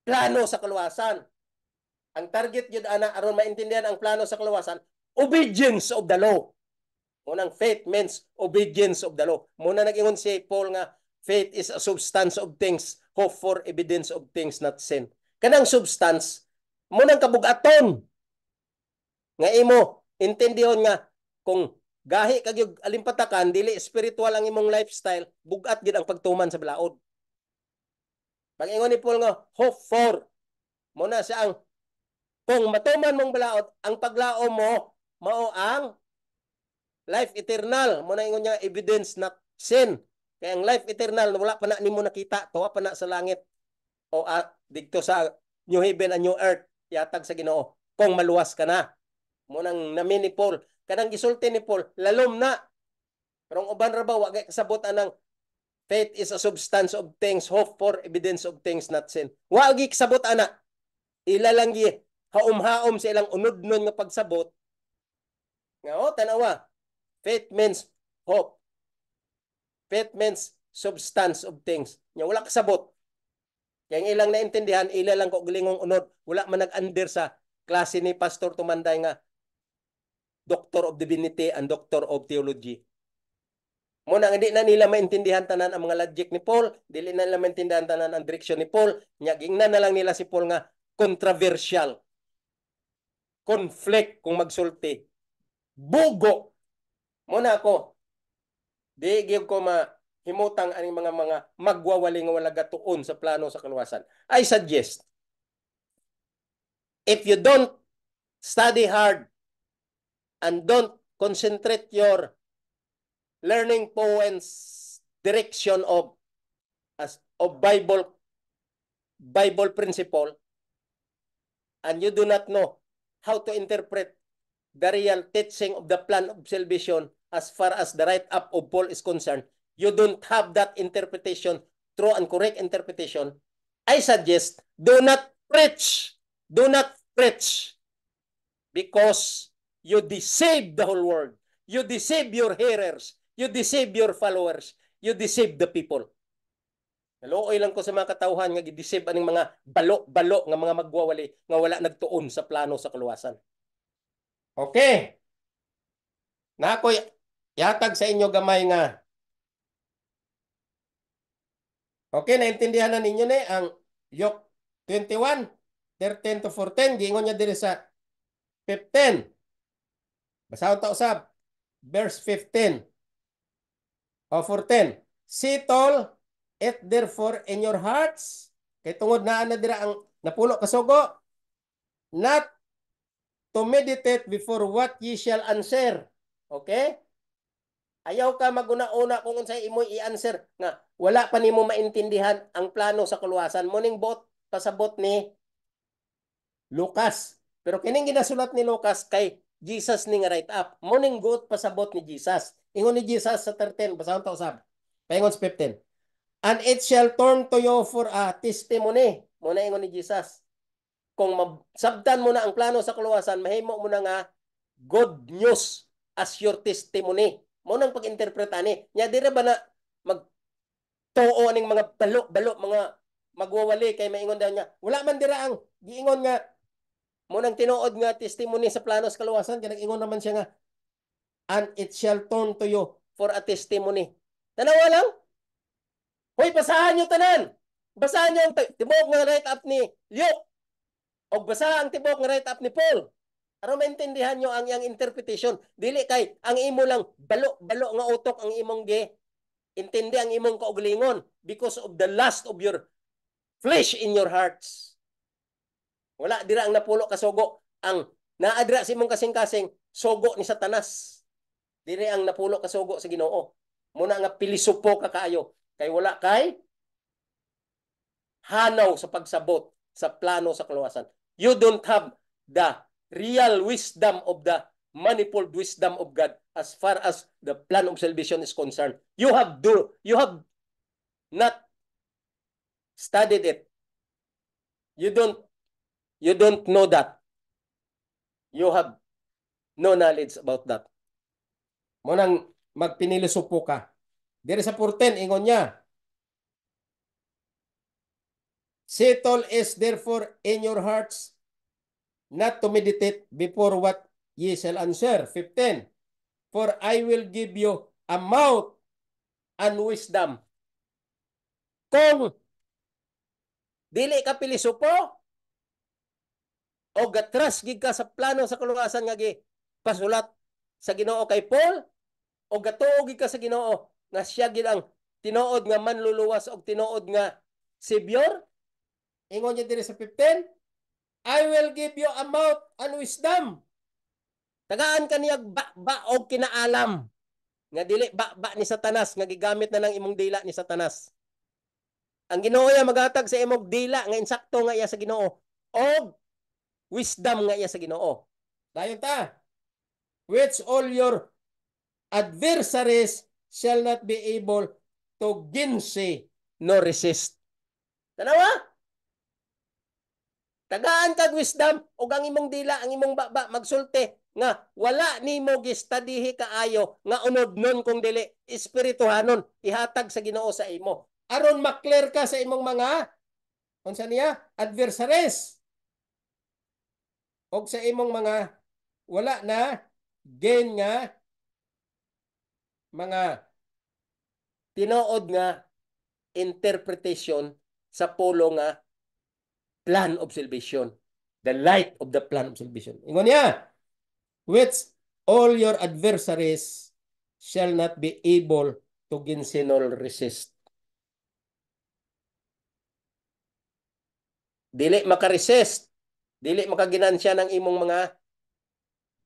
Speaker 2: plano sa kaluwasan. Ang target gyud ana aron maintindihan ang plano sa kaluwasan, obedience of the law. Unang faith means obedience of the law. Muna nag-ingon si Paul nga faith is a substance of things, hope for evidence of things not seen. Kanang substance, munang kabugaton nga imo intindihon nga kung gahi kagyud alimpatakan dili spiritual ang imong lifestyle, bugat gid ang pagtuman sa balaod. Pag-ingon ni Paul nga hope for, muna siya ang kung matuman mong balaod, ang paglao mo mao ang life eternal. Muna ingon niya evidence not sin. Kaya ang life eternal wala pa na nimo nakita, tuwa pa na sa langit o dito sa new heaven and new earth yatag sa Ginoo kung maluwas ka na. Munang namin ni Paul, kanang gisulti ni Paul lalom na. Pero ang uban ra ba wa kay kasabot anang faith is a substance of things, hope for evidence of things not seen. Wa gi kasabot ana. Ila lang gi haom-haom sa ilang unod nun nga pagsabot. Nga tanawa. Faith means hope. Faith means substance of things. Nya wala kasabot. Kaya ilang naintindihan, ila lang ko gulingong unod. Wala man nag-under sa klase ni Pastor Tumanday nga Doctor of Divinity and Doctor of Theology. Muna hindi na nila maintindihan tanan ang mga logic ni Paul, dili na nila maintindihan tanan ang direksyon ni Paul, nya gingnan na lang nila si Paul nga controversial. Conflict kung magsulti. Bugo. Muna ako, di gyud ko mahimutang aning mga magwawali nga wala gatuon sa plano sa kaluwasan. I suggest, if you don't study hard and don't concentrate your learning poems direction of Bible principle, and you do not know how to interpret the real teaching of the plan of salvation as far as the write-up of Paul is concerned, you don't have that interpretation, true and correct interpretation, I suggest, do not preach, do not preach because you deceive the whole world. You deceive your hearers. You deceive your followers. You deceive the people. Naluoy lang ko sa mga katawhan nga gideceive aning mga balo-balo nga mga magwawali nga wala nagtuon sa plano sa kaluwasan. Okay. Na ako yatag sa inyo gamay nga. Okay, naintindihan na ninyo ni ang Luke 21, 13 to 14. Giingon niya diri sa 15. Basahon ta usab. Verse 15 o 14. Sitol it therefore in your hearts. Kay tungod naa na dira ang napulo ka sugo. Not to meditate before what ye shall answer. Okay? Ayaw ka maguna-una kung unsay imo i-answer nga wala pa nimo maintindihan ang plano sa kaluwasan. Muning bot pasabot ni Lucas. Pero kining ginasulat ni Lucas kay Jesus ni nga write up. Muning got pasabot ni Jesus. Ingon ni Jesus sa 13, basahon ta usab. Paingon sa 15. And it shall turn to you for a testimony. Muna ingon ni Jesus. Kung sabdan mo na ang plano sa kaluwasan, mahimo mo na nga good news as your testimony. Mo nang pag-interpret ani. Nya dire ba na magtuo ning mga balo-balo mga magwawali kay maingon daw niya. Wala man dira ang giingon nga mo nang tinuod nga testimony sa plano sa kaluwasan kay nag-ingon naman siya nga and it shall turn to you for a testimony. Tanawa lang. Hoy, basahan niyo tanan. Basahan niyo ang tibok nga write up ni Luke. O basahan ang tibok nga write up ni Paul. Aron maintindihan nyo ang iyang interpretation. Dili kay ang imo lang balo-balo nga utok ang imong intindi ang imong kaugalingon because of the lust of your flesh in your hearts. Wala dira ang napulo ka sugo. Ang naadra sa imong kasing-kasing sugo ni Satanas. Diri ang napulo ka sugo sa Ginoo. Muna nga pilisupo ka kaayo kay wala kay hanaw sa pagsabot sa plano sa kaluwasan. You don't have the real wisdom of the manifold wisdom of God as far as the plan of salvation is concerned. You have not studied it. You don't know that. You have no knowledge about that. Mo nang magpinilusupo ka. Diri sa 14 ingon niya. Settle is therefore in your hearts not to meditate before what ye shall answer. 15. For I will give you a mouth and wisdom. Kung dili ka pilisupo o gatras gid ka sa plano sa kaluwasan nga pasulat sa Ginoo kay Paul o gatuo gid ka sa Ginoo nga siya gid ang tinuod nga manluluwas og tinuod nga Savior. Ingon niya diri sa 15, I will give you a mouth and wisdom. Tagaan kaniyag ba og kinaalam nga dili ba ni Satanas nga gigamit na ng imong dila ni Satanas. Ang Ginoo ya magatag sa imong dila nga insakto nga iya sa Ginoo og wisdom nga iya sa Ginoo. Dayon ta. Which all your adversaries shall not be able to gainsay nor resist. Tanawa? Tagaan kag wisdom ug ang imong dila, ang imong baba magsulti nga wala nimo gistadihi kaayo nga unodnon kung dili espirituhanon ihatag sa Ginoo sa imo. Aron maklear ka sa imong mga unsa niya adversaries. Og sa imong mga wala na gain nga mga tinuod nga interpretation sa pulo nga plan of salvation. The light of the plan of salvation. Ingon niya, which all your adversaries shall not be able to gainsay nor resist. Dili makaresist. Dili makaginansya ng imong mga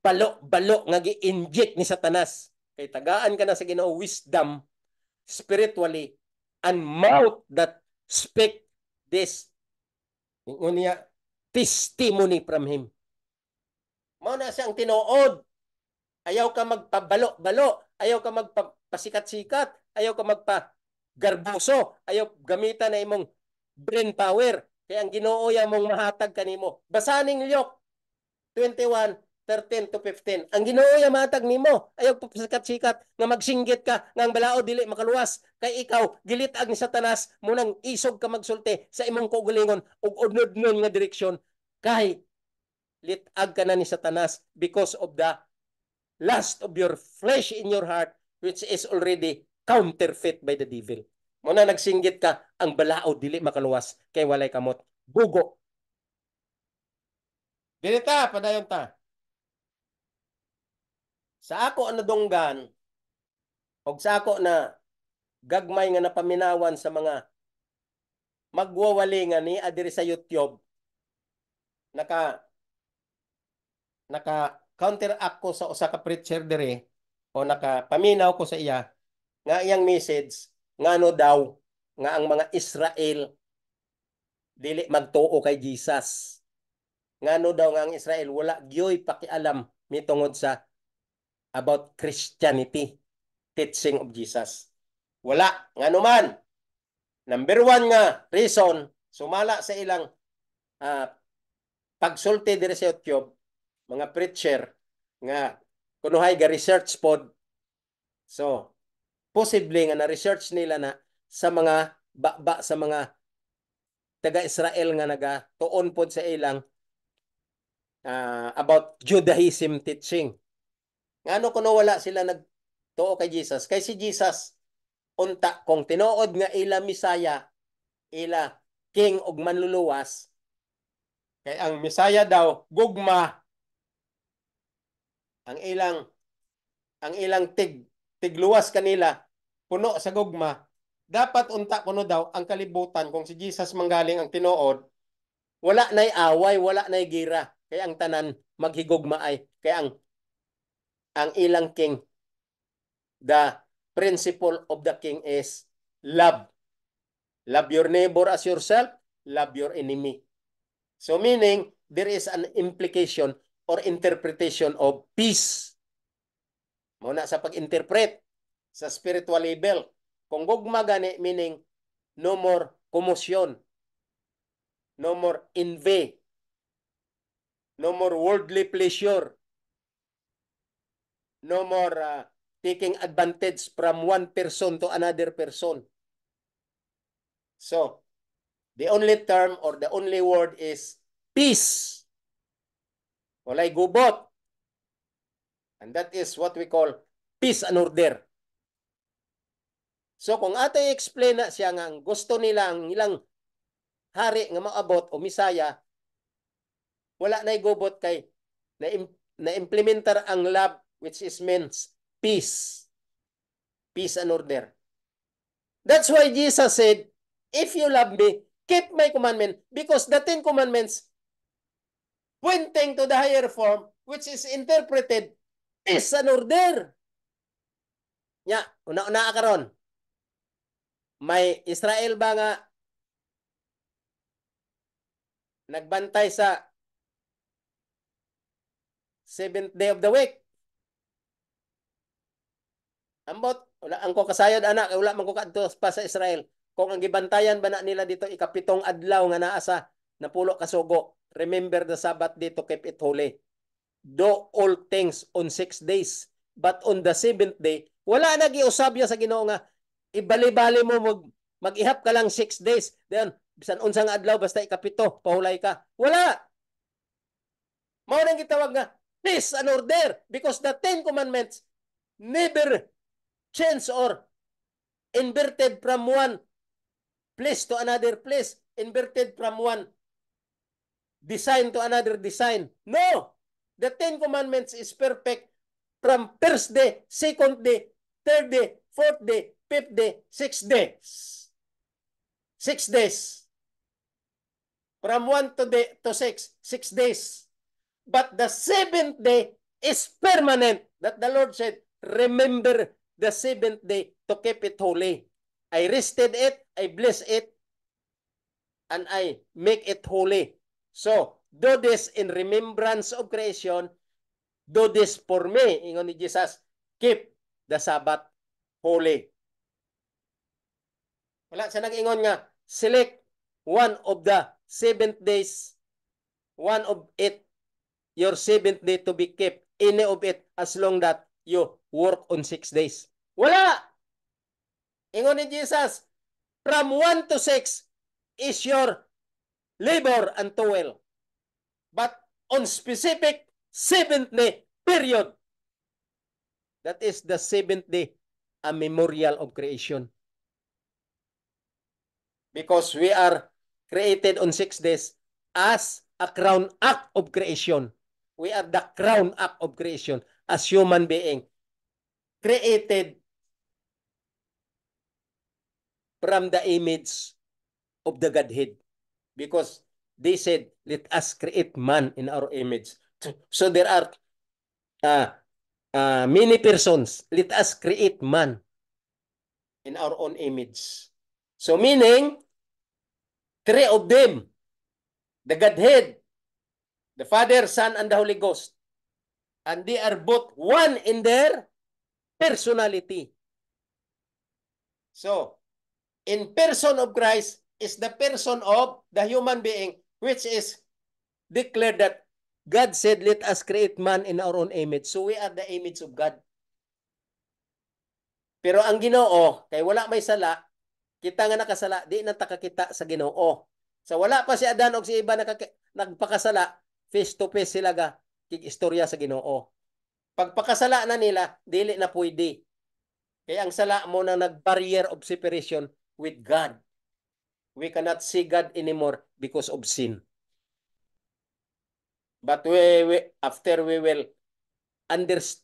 Speaker 2: balo-balo nga gi-inject ni Satanas. Kay tagaan ka na sa Ginoo wisdom spiritually and mouth that speak this ingon niya testimony from him. Mao na siyang tinuod. Ayaw ka magpabalo-balo, ayaw ka magpasikat-sikat, ayaw ka magpagarbuso, ayaw gamitan na imong brain power. Kaya ang Ginoo ya mong mahatag kanimo. Basaning Luke 21:13-15. Ang Ginoo ya matag nimo, ayaw pagsikat-sikat nga magsinggit ka nga ang balao dili makaluwas kay ikaw gilitag ni Satanas munang isog ka magsulti sa imong kaugalingon ug unod-non nga direksyon kay litag ka na ni Satanas because of the lust of your flesh in your heart which is already counterfeit by the devil. Muna nagsinggit ka, ang balao dili makaluwas kay walay kamot. Bugo. Dili ta, padayon ta. Sa ako ang nadunggan, o sa ako na gagmay nga napaminawan sa mga magwawalingan ni adiri sa YouTube, naka counteract ko sa usa ka preacher dire o nakapaminaw ko sa iya nga iyang message ngano daw nga ang mga Israel dili magtuo kay Jesus. Ngano daw nga ang Israel wala gyoy pakialam mitungod sa about Christianity, teaching of Jesus. Wala, ngano man. Number one nga reason sumala sa ilang pagsulti dire sa YouTube, mga preacher nga kunuhay ga research pod. So, posible nga na-research nila na sa mga sa mga taga-Israel nga nagatuon pod sa ilang about Judaism teaching. Ngano kuno wala sila nagtuo kay Jesus? Kay si Jesus unta kung tinuod nga ila Misaya, ila king og manluluwas, kay ang Misaya daw gugma ang ilang tigluwas kanila puno sa gugma. Dapat unta kuno daw ang kalibutan kung si Jesus manggaling ang tinuod, wala nay away, wala nay gira. Kaya ang tanan maghigugma ay kaya ang ilang king, the principle of the king is love. Love your neighbor as yourself, love your enemy. So meaning, there is an implication or interpretation of peace. Muna sa pag-interpret sa spiritual level. Kung gugma gani, meaning no more commotion, no more envy, no more worldly pleasure, no more taking advantage from one person to another person. So, the only term or the only word is peace. Walay gubot. And that is what we call peace and order. So, kung ato i-explain na siya nga ang gusto nila ang ilang hari nga maabot o misaya, wala na gubot kay na-implementar ang love which is means peace. Peace and order. That's why Jesus said, if you love me, keep my commandment, because the 10 commandments pointing to the higher form which is interpreted peace and order. Nya, una-una karon. May Israel ba nga nagbantay sa 7th day of the week? Ambot, wala ang ko kasayod anak, wala man ko kadto pa sa Israel. Kung ang gibantayan ba na nila dito ikapitong adlaw nga naa sa napulo ka sugo, remember the Sabbath day to keep it holy. Do all things on 6 days, but on the 7th day, wala na giusab sa Ginoo nga ibali-bali mo mag-ihap ka lang 6 days. Then bisan unsang adlaw basta ikapito pahulay ka. Wala. Mao nang gitawag nga peace and order because the 10 commandments never change or inverted from one place to another place, inverted from one design to another design. No! The 10 commandments is perfect from first day, second day, third day, fourth day, fifth day, 6 days. 6 days. From 1 to 6, 6 days. But the 7th day is permanent. That the Lord said, remember the 7th day to keep it holy. I rested it, I blessed it, and I make it holy. So, do this in remembrance of creation. Do this for me. Ingon ni Jesus, keep the Sabbath holy. Wala siya nag-ingon nga, select one of the 7 days, one of it your 7th day to be kept, any of it, as long that you work on 6 days. Wala! Ingon ni Jesus, from 1 to 6 is your labor and toil. But on specific 7th day period, that is the 7th day, a memorial of creation. Because we are created on 6 days as a crown act of creation. We are the crown act of creation as human being, created from the image of the Godhead. Because they said, let us create man in our image. So there are many persons. Let us create man in our own image. So meaning, 3 of them, the Godhead, the Father, Son, and the Holy Ghost, and they are both one in their personality. So, in person of Christ is the person of the human being, which is declared that God said, let us create man in our own image. So we are the image of God. Pero ang Ginoo, kay wala may sala, kita nga nakasala, di na takakita sa Ginoo. So wala pa si Adan o si Eva nagpakasala, face to face sila ga kig-istorya sa Ginoo. Pagpakasala na nila, dili na pwede. Kaya ang sala mo na nag-barrier of separation with God. We cannot see God anymore because of sin. But after we will understood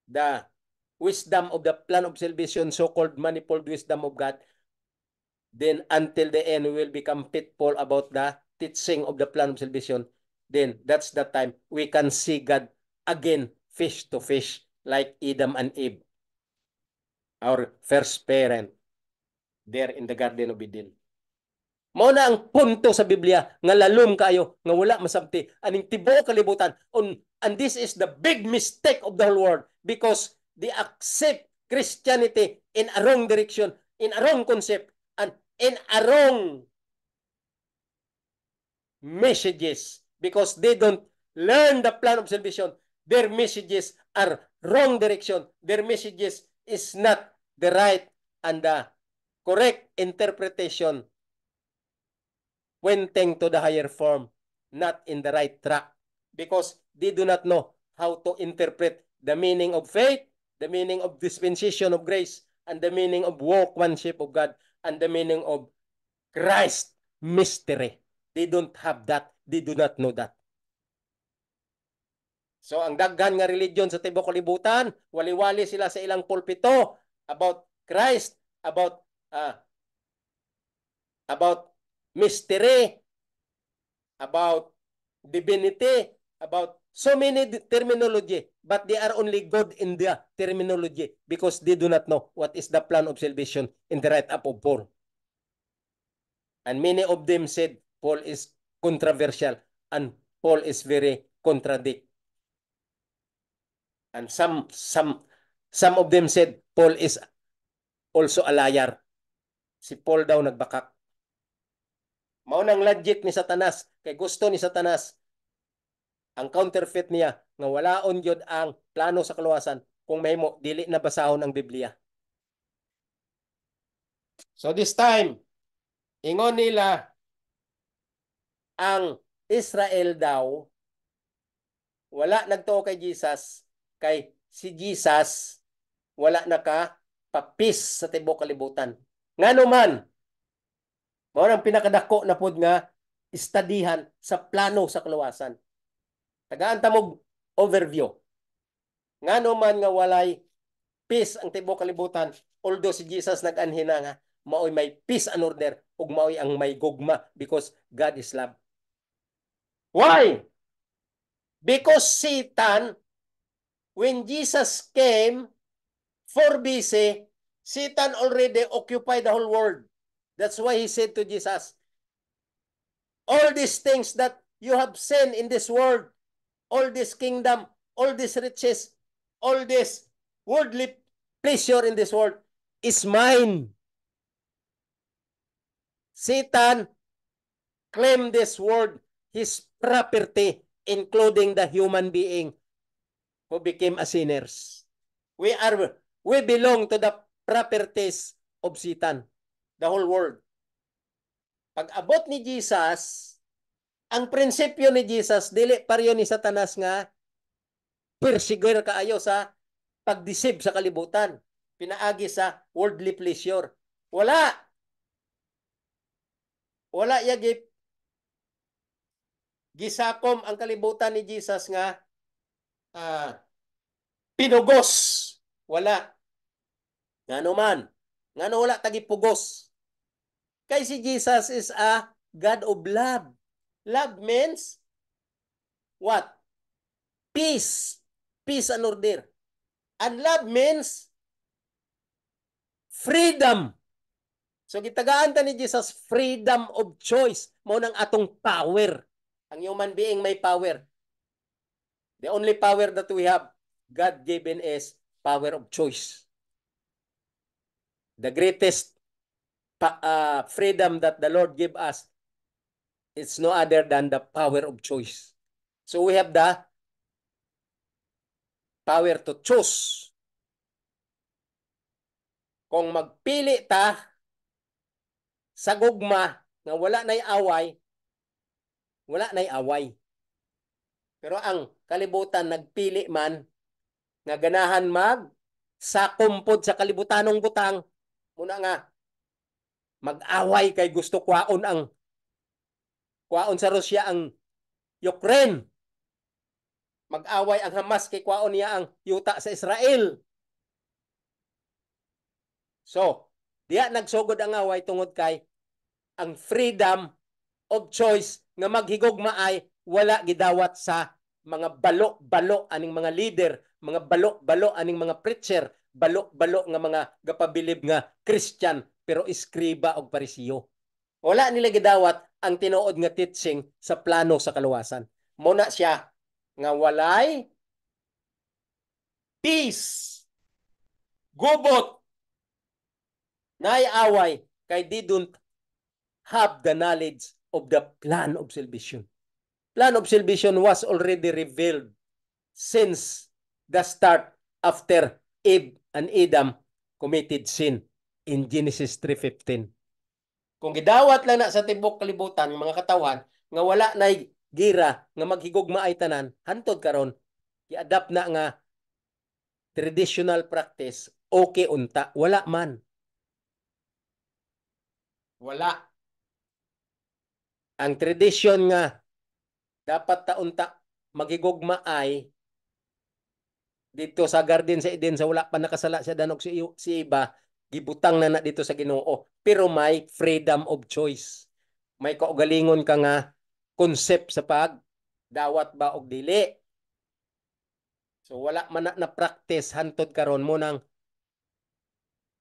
Speaker 2: the wisdom of the plan of salvation, so-called manifold wisdom of God, then until the end we will become faithful about the teaching of the plan of salvation. Then that's the time we can see God again face to face like Adam and Eve, our first parent there in the Garden of Eden. Mao na ang punto sa Biblia nga lalom kayo nga wala masabti aning tibuok kalibutan and this is the big mistake of the whole world because they accept Christianity in a wrong direction, in a wrong concept, and in a wrong messages because they don't learn the plan of salvation. Their messages are wrong direction. Their messages is not the right and the correct interpretation pointing to the higher form, not in the right track because they do not know how to interpret the meaning of faith, the meaning of dispensation of grace, and the meaning of workmanship of God, and the meaning of Christ mystery. They don't have that. They do not know that. So ang daghan nga religion sa tibok kalibutan, wali-wali sila sa ilang pulpito about Christ, about mystery, about divinity, about so many terminology, but they are only good in the terminology because they do not know what is the plan of salvation in the write-up of Paul. And many of them said Paul is controversial and Paul is very contradict. And some of them said Paul is also a liar. Si Paul daw nagbakak. Mao nang logic ni Satanas kay gusto ni Satanas ang counterfeit niya nga walaon gyud ang plano sa kaluwasan kung mahimo dili na basahon ang Biblia. So this time ingon nila ang Israel daw wala nagtuo kay Jesus kay si Jesus wala nakapapis sa tibok kalibutan. Ngano man mao nang pinakadako na pod nga istadihan sa plano sa kaluwasan. Tagaan ta mo overview. Ngano man nga walay peace ang tibok kalibutan, although si Jesus nag-anhina nga maoy may peace and order ug maoy ang may gugma because God is love. Why? Because Satan, when Jesus came 4 BC, Satan already occupied the whole world. That's why he said to Jesus, all these things that you have seen in this world, all this kingdom, all these riches, all this worldly pleasure in this world is mine. Satan claimed this world his property, including the human being who became a sinners. We belong to the properties of Satan, the whole world. Pag abot ni Jesus, ang prinsipyo ni Jesus, dili pareho ni Satanas nga perseguir kaayo sa pagdisib sa kalibutan. Pinaagi sa worldly pleasure. Wala. Wala yagip. Gisakom ang kalibutan ni Jesus nga pinugos. Wala. Ngano man. Ngano wala tagipugos. Kay si Jesus is a God of love. Love means what? Peace. Peace and order. And love means freedom. So gitagaan ta ni Jesus freedom of choice. Mao nang atong power. Ang human being may power. The only power that we have, God given is power of choice. The greatest freedom that the Lord give us, it's no other than the power of choice. So we have the power to choose. Kung magpili ta sa gugma nga wala nay away, wala nay away. Pero ang kalibutan nagpili man nga ganahan sakumpod sa kalibutanong butang, muna nga mag-away kay gusto kwaon sa Rusya ang Ukraine. Mag-away ang Hamas kay kwaon niya ang yuta sa Israel. So, diya nagsugod ang away tungod kay ang freedom of choice nga maghigugma ay wala gidawat sa mga balo-balo aning mga leader, mga balo-balo aning mga preacher, balo-balo nga mga gapabilib nga Christian pero iskriba og parisiyo. Wala nila gidawat ang tinuod nga teaching sa plano sa kaluwasan. Muna siya nga walay peace, gubot, nay away kay they don't have the knowledge of the plan of salvation. Plan of salvation was already revealed since the start after Eve and Adam committed sin in Genesis 3:15. Kung gidawat lang na sa tibok kalibutan ng mga katawan nga wala nay gira nga maghigugma ay tanan, hantod karon i-adapt na nga traditional practice, okay unta, wala man. Wala. Ang tradisyon nga dapat taunta magigugma ay dito sa Garden sa Eden sa wala pa nakasala siya danog si iba, gibutang na dito sa Ginoo. Pero may freedom of choice. May kaugalingon ka nga concept sa pag dawat ba og dili. So wala man na practice hantod karon mo nang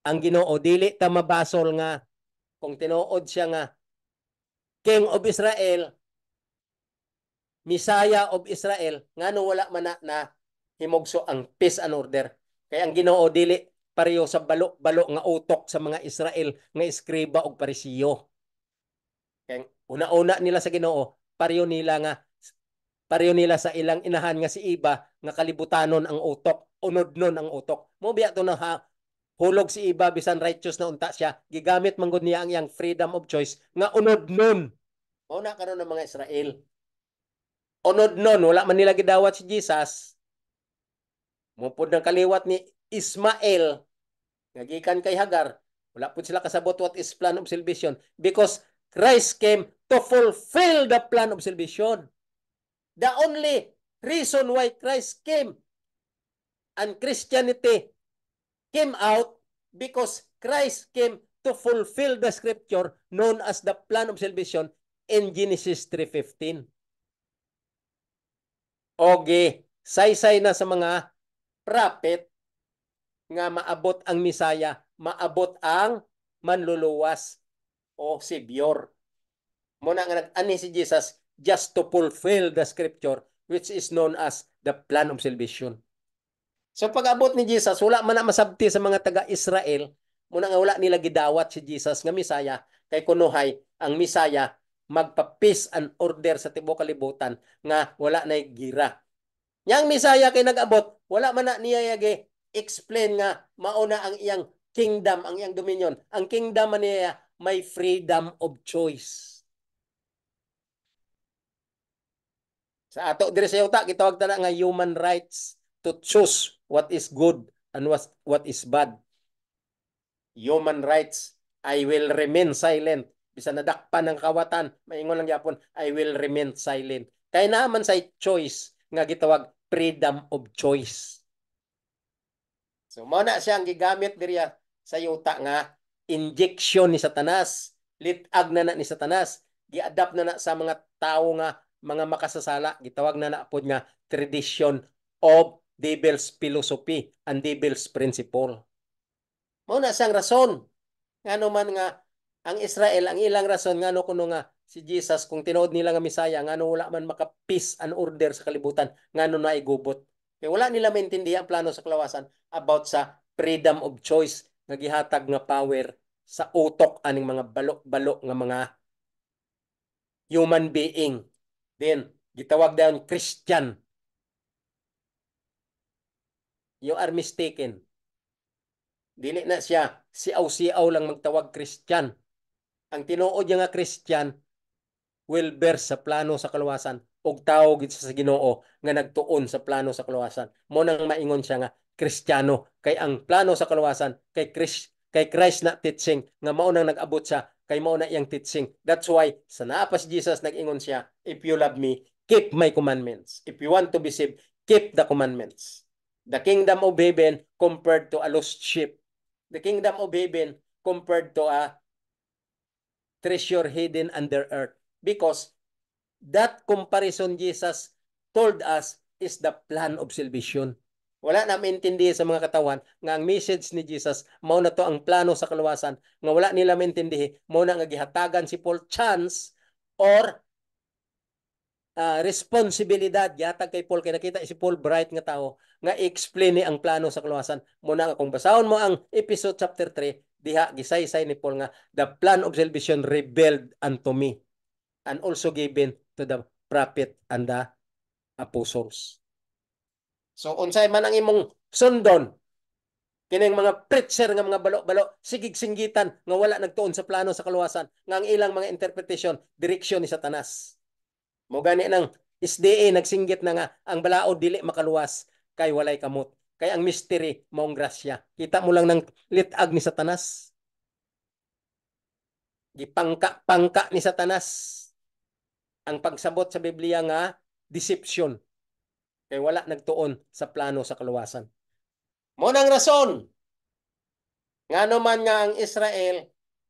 Speaker 2: ang Ginoo dili ta mabasol nga kung tinuod siya nga King of Israel, Messiah of Israel, ngano wala man na himugso ang peace and order. Kaya ang Ginoo dili pareho sa balo-balo nga utok sa mga Israel nga eskriba og parisiyo. Kaya una-una nila sa Ginoo, pareho nila sa ilang inahan nga si Iba nga kalibutanon ang utok, unod nun ang utok. Mo biya to na hulog si Iba bisan righteous na unta siya, gigamit man gud niya ang iyang freedom of choice nga unod nun. Mao na karon ng mga Israel. Unod nun, wala man nila gidawat si Jesus. Mupod ng kaliwat ni Ismael, nagikan kay Hagar, wala po sila kasabot what is plan of salvation because Christ came to fulfill the plan of salvation. The only reason why Christ came and Christianity came out because Christ came to fulfill the scripture known as the plan of salvation in Genesis 3:15. Okay, saysay na sa mga prophet nga maabot ang Misaya, maabot ang manluluwas o Savior. Muna nga nag-ani si Jesus just to fulfill the scripture which is known as the plan of salvation. So pag-abot ni Jesus, wala man na masabti sa mga taga-Israel, muna nga wala nila gidawat si Jesus nga Misaya, kay kunuhay ang Misaya magpa-peace and order sa tibuok kalibutan nga wala nay gira. Yang Misaya kay nag-abot, wala man na niya yagi explain nga mauna ang iyang kingdom, ang iyang dominion. Ang kingdom man niya may freedom of choice. Sa ato diri sa yuta gitawag ta na nga human rights to choose what is good and what is bad. Human rights, I will remain silent. Bisan nadakpan ng kawatan, maingon lang yapon, I will remain silent. Kay naman sa choice nga gitawag freedom of choice. So mao na siya ang gigamit diriya sa yuta nga injection ni Satanas, litag na ni Satanas, gi-adapt na sa mga tawo nga mga makasasala, gitawag na pod nga tradition of devil's philosophy and devil's principle. Mao na siyang rason ngano man nga ang Israel ang ilang rason ngano kuno nga si Jesus kung tinuod nila nga Misaya ngano wala man maka peace and order sa kalibutan ngano na igubot. Kaya wala nila maintindihan ang plano sa kalawasan about sa freedom of choice nga gihatag nga power sa utok aning mga balo-balo nga mga human being. Then gitawag dayon Christian. You are mistaken. Dili na siya siaw-siaw lang magtawag Christian. Ang tinuod niya nga Christian will bear sa plano sa kalawasan ug tawo gid sa Ginoo nga nagtuon sa plano sa kalawasan. Mo nang maingon siya nga Kristiyano kay ang plano sa kalawasan kay Christ na teaching nga mao nang nag-abot siya kay mao na iyang teaching. That's why sa naa pa si Jesus nag-ingon siya, if you love me, keep my commandments. If you want to be saved, keep the commandments. The kingdom of heaven compared to a lost sheep. The kingdom of heaven compared to a treasure hidden under earth. Because that comparison Jesus told us is the plan of salvation. Wala na maintindihan sa mga katawan nga ang message ni Jesus mao na to ang plano sa kaluwasan nga wala nila maintindihan mao na nga gihatagan si Paul chance or responsibilidad gihatag kay Paul kay nakita si Paul bright nga tao nga i-explain ni ang plano sa kaluwasan mo na nga kung basahon mo ang episode chapter 3 diha gisaysay ni Paul nga the plan of salvation revealed unto me and also given to the prophet and the apostles. So unsay man ang imong sundon kining mga preacher nga mga balo-balo sigig singgitan nga wala nagtuon sa plano sa kaluwasan nga ang ilang mga interpretation direksyon ni Satanas. Mo gani nang SDA nagsinggit na nga ang balaod dili makaluwas kay walay kamot. Kay ang mystery maong grasya. Kita mo lang ng litag ni Satanas. Gipangka-pangka ni Satanas ang pagsabot sa Biblia nga deception. Kay wala nagtuon sa plano sa kaluwasan. Mo nang rason ngano man nga ang Israel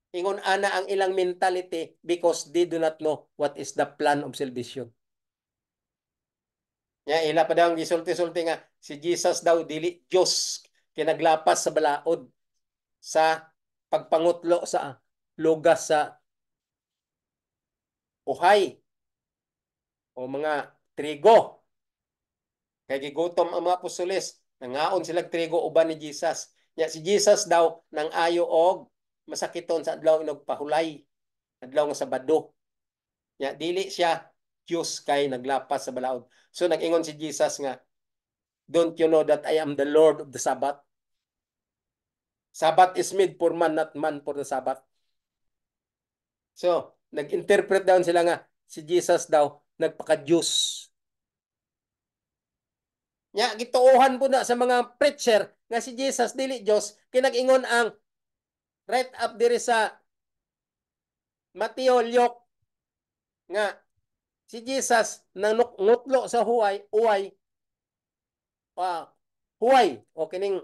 Speaker 2: ingon ana ang ilang mentality because they do not know what is the plan of salvation. Ya ila pa daw gisulti-sulti nga si Jesus daw dili Dios kinaglapas sa balaod sa pagpangutlo sa lugas sa uhay o mga trigo. Kay gigutom ang mga apostoles, nangaon sila trigo uban ni Jesus. Ya si Jesus daw nang ayo og masakiton sa adlaw inog pahulay, adlaw nga Sabado. Ya dili siya Diyos kay naglapas sa balaod. So nag-ingon si Jesus nga, don't you know that I am the Lord of the Sabbath? Sabbath is made for man, not man for the Sabbath. So, nag-interpret daw sila nga, si Jesus daw, nagpaka-Diyos. Nya, gituuhan po na sa mga preacher nga si Jesus, dili Diyos, kinag-ingon ang right up diri sa Mateo Luke nga si Jesus nang ngutlo sa huway, o kining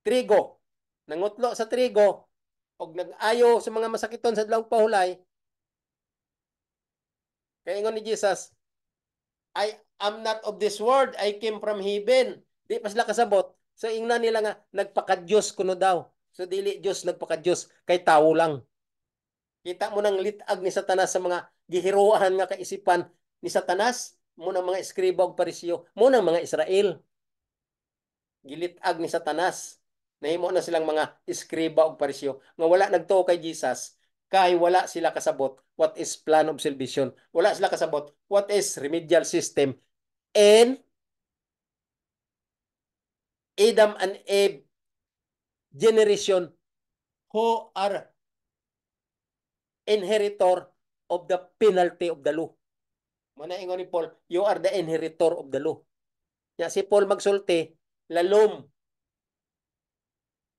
Speaker 2: trigo, nangutlo sa trigo, og nag-ayo sa mga masakiton sa adlaw pahulay, kaya ingon ni Jesus, I am not of this world, I came from heaven. Di pa sila kasabot. So ingnan nila nga, nagpaka-Diyos kuno daw. So dili Diyos nagpaka-Diyos, kay tao lang. Kita mo nang litag ni Satanas sa mga gihiruahan nga kaisipan ni Satanas, mo ng mga eskriba ug parisyo, mo ng mga Israel. Gilitag ni Satanas. Nahimo na silang mga eskriba ug parisyo nga wala nagtuo kay Jesus kay wala sila kasabot what is plan of salvation. Wala sila kasabot what is remedial system and Adam and Eve generation who are inheritor of the penalty of the law. Muna ingon ni Paul, you are the inheritor of the law. Ya si Paul magsulti, lalom,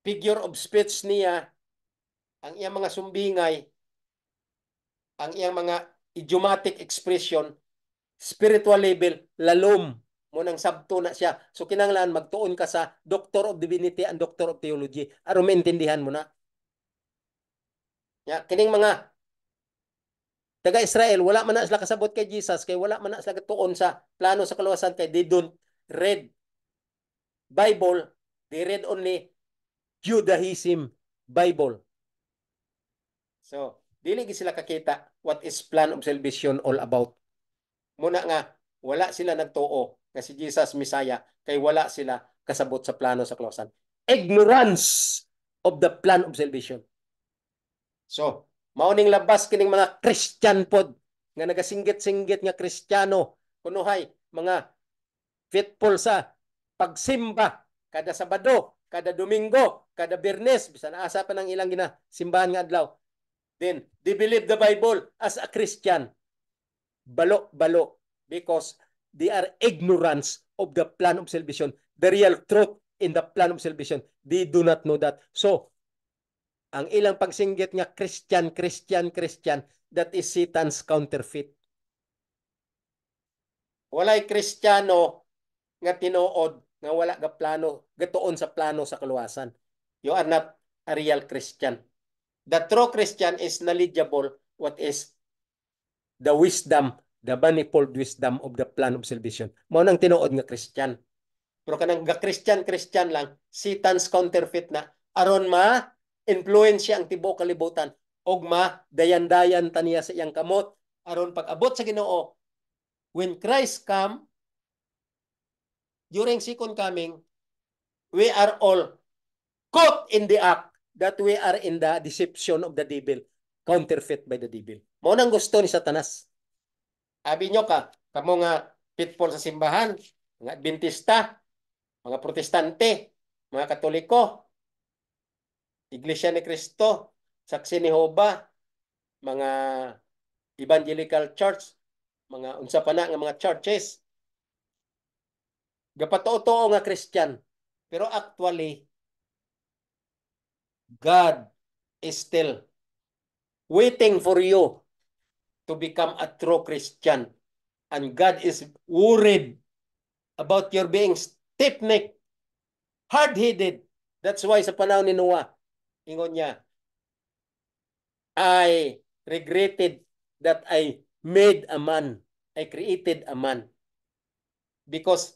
Speaker 2: figure of speech niya, ang iyang mga sumbingay, ang iyang mga idiomatic expression, spiritual level, lalom, mo nang sabto na siya. So kinanglan magtuon ka sa Doctor of Divinity and Doctor of Theology aron maintindihan mo na. Ya, kining mga taga-Israel, wala man na sila kasabot kay Jesus, kay wala man na sila tuon sa plano sa kaluwasan, kay they don't read Bible, they read only Judaism Bible. So, dili sila kakita what is plan of salvation all about. Muna nga, wala sila nagtuo nga si Jesus Messiah, kay wala sila kasabot sa plano sa kaluwasan. Ignorance of the plan of salvation. So, mauning labas kining mga Christian pod nga nagasinggit-singgit nga Kristiyano kunuhay mga faithful sa pagsimba kada Sabado, kada Domingo, kada Biyernes bisan asa pa ng ilang ginasimbahan nga adlaw. Then they believe the Bible as a Christian. Balo because they are ignorance of the plan of salvation, the real truth in the plan of salvation. They do not know that. So ang ilang pagsinggit nga Christian, that is Satan's counterfeit. Walay Kristiyano nga tinuod nga wala ga plano, gatuon sa plano sa kaluwasan. You are not a real Christian. The true Christian is knowledgeable what is the wisdom, the manifold wisdom of the plan of salvation. Mao nang tinuod nga Christian. Pero kanang ga Christian lang, Satan's counterfeit na aron influensya ang tibuok kalibutan og dayan-dayan taniya sa iyang kamot aron pag-abot sa Ginoo when Christ come during second coming, we are all caught in the act that we are in the deception of the devil, counterfeit by the devil. Mao nang gusto ni Satanas. Abi nyo kamo nga pitfall sa simbahan, mga Adventista, mga Protestante, mga Katoliko, Iglesia ni Cristo, Saksi ni Jehovah, mga evangelical church, mga unsa pa na nga mga churches. Gapatuo nga Christian. Pero actually, God is still waiting for you to become a true Christian. And God is worried about your being stiff-necked, hard-headed. That's why sa panahon ni Noah, ingon niya, I regretted that I made a man. I created a man. Because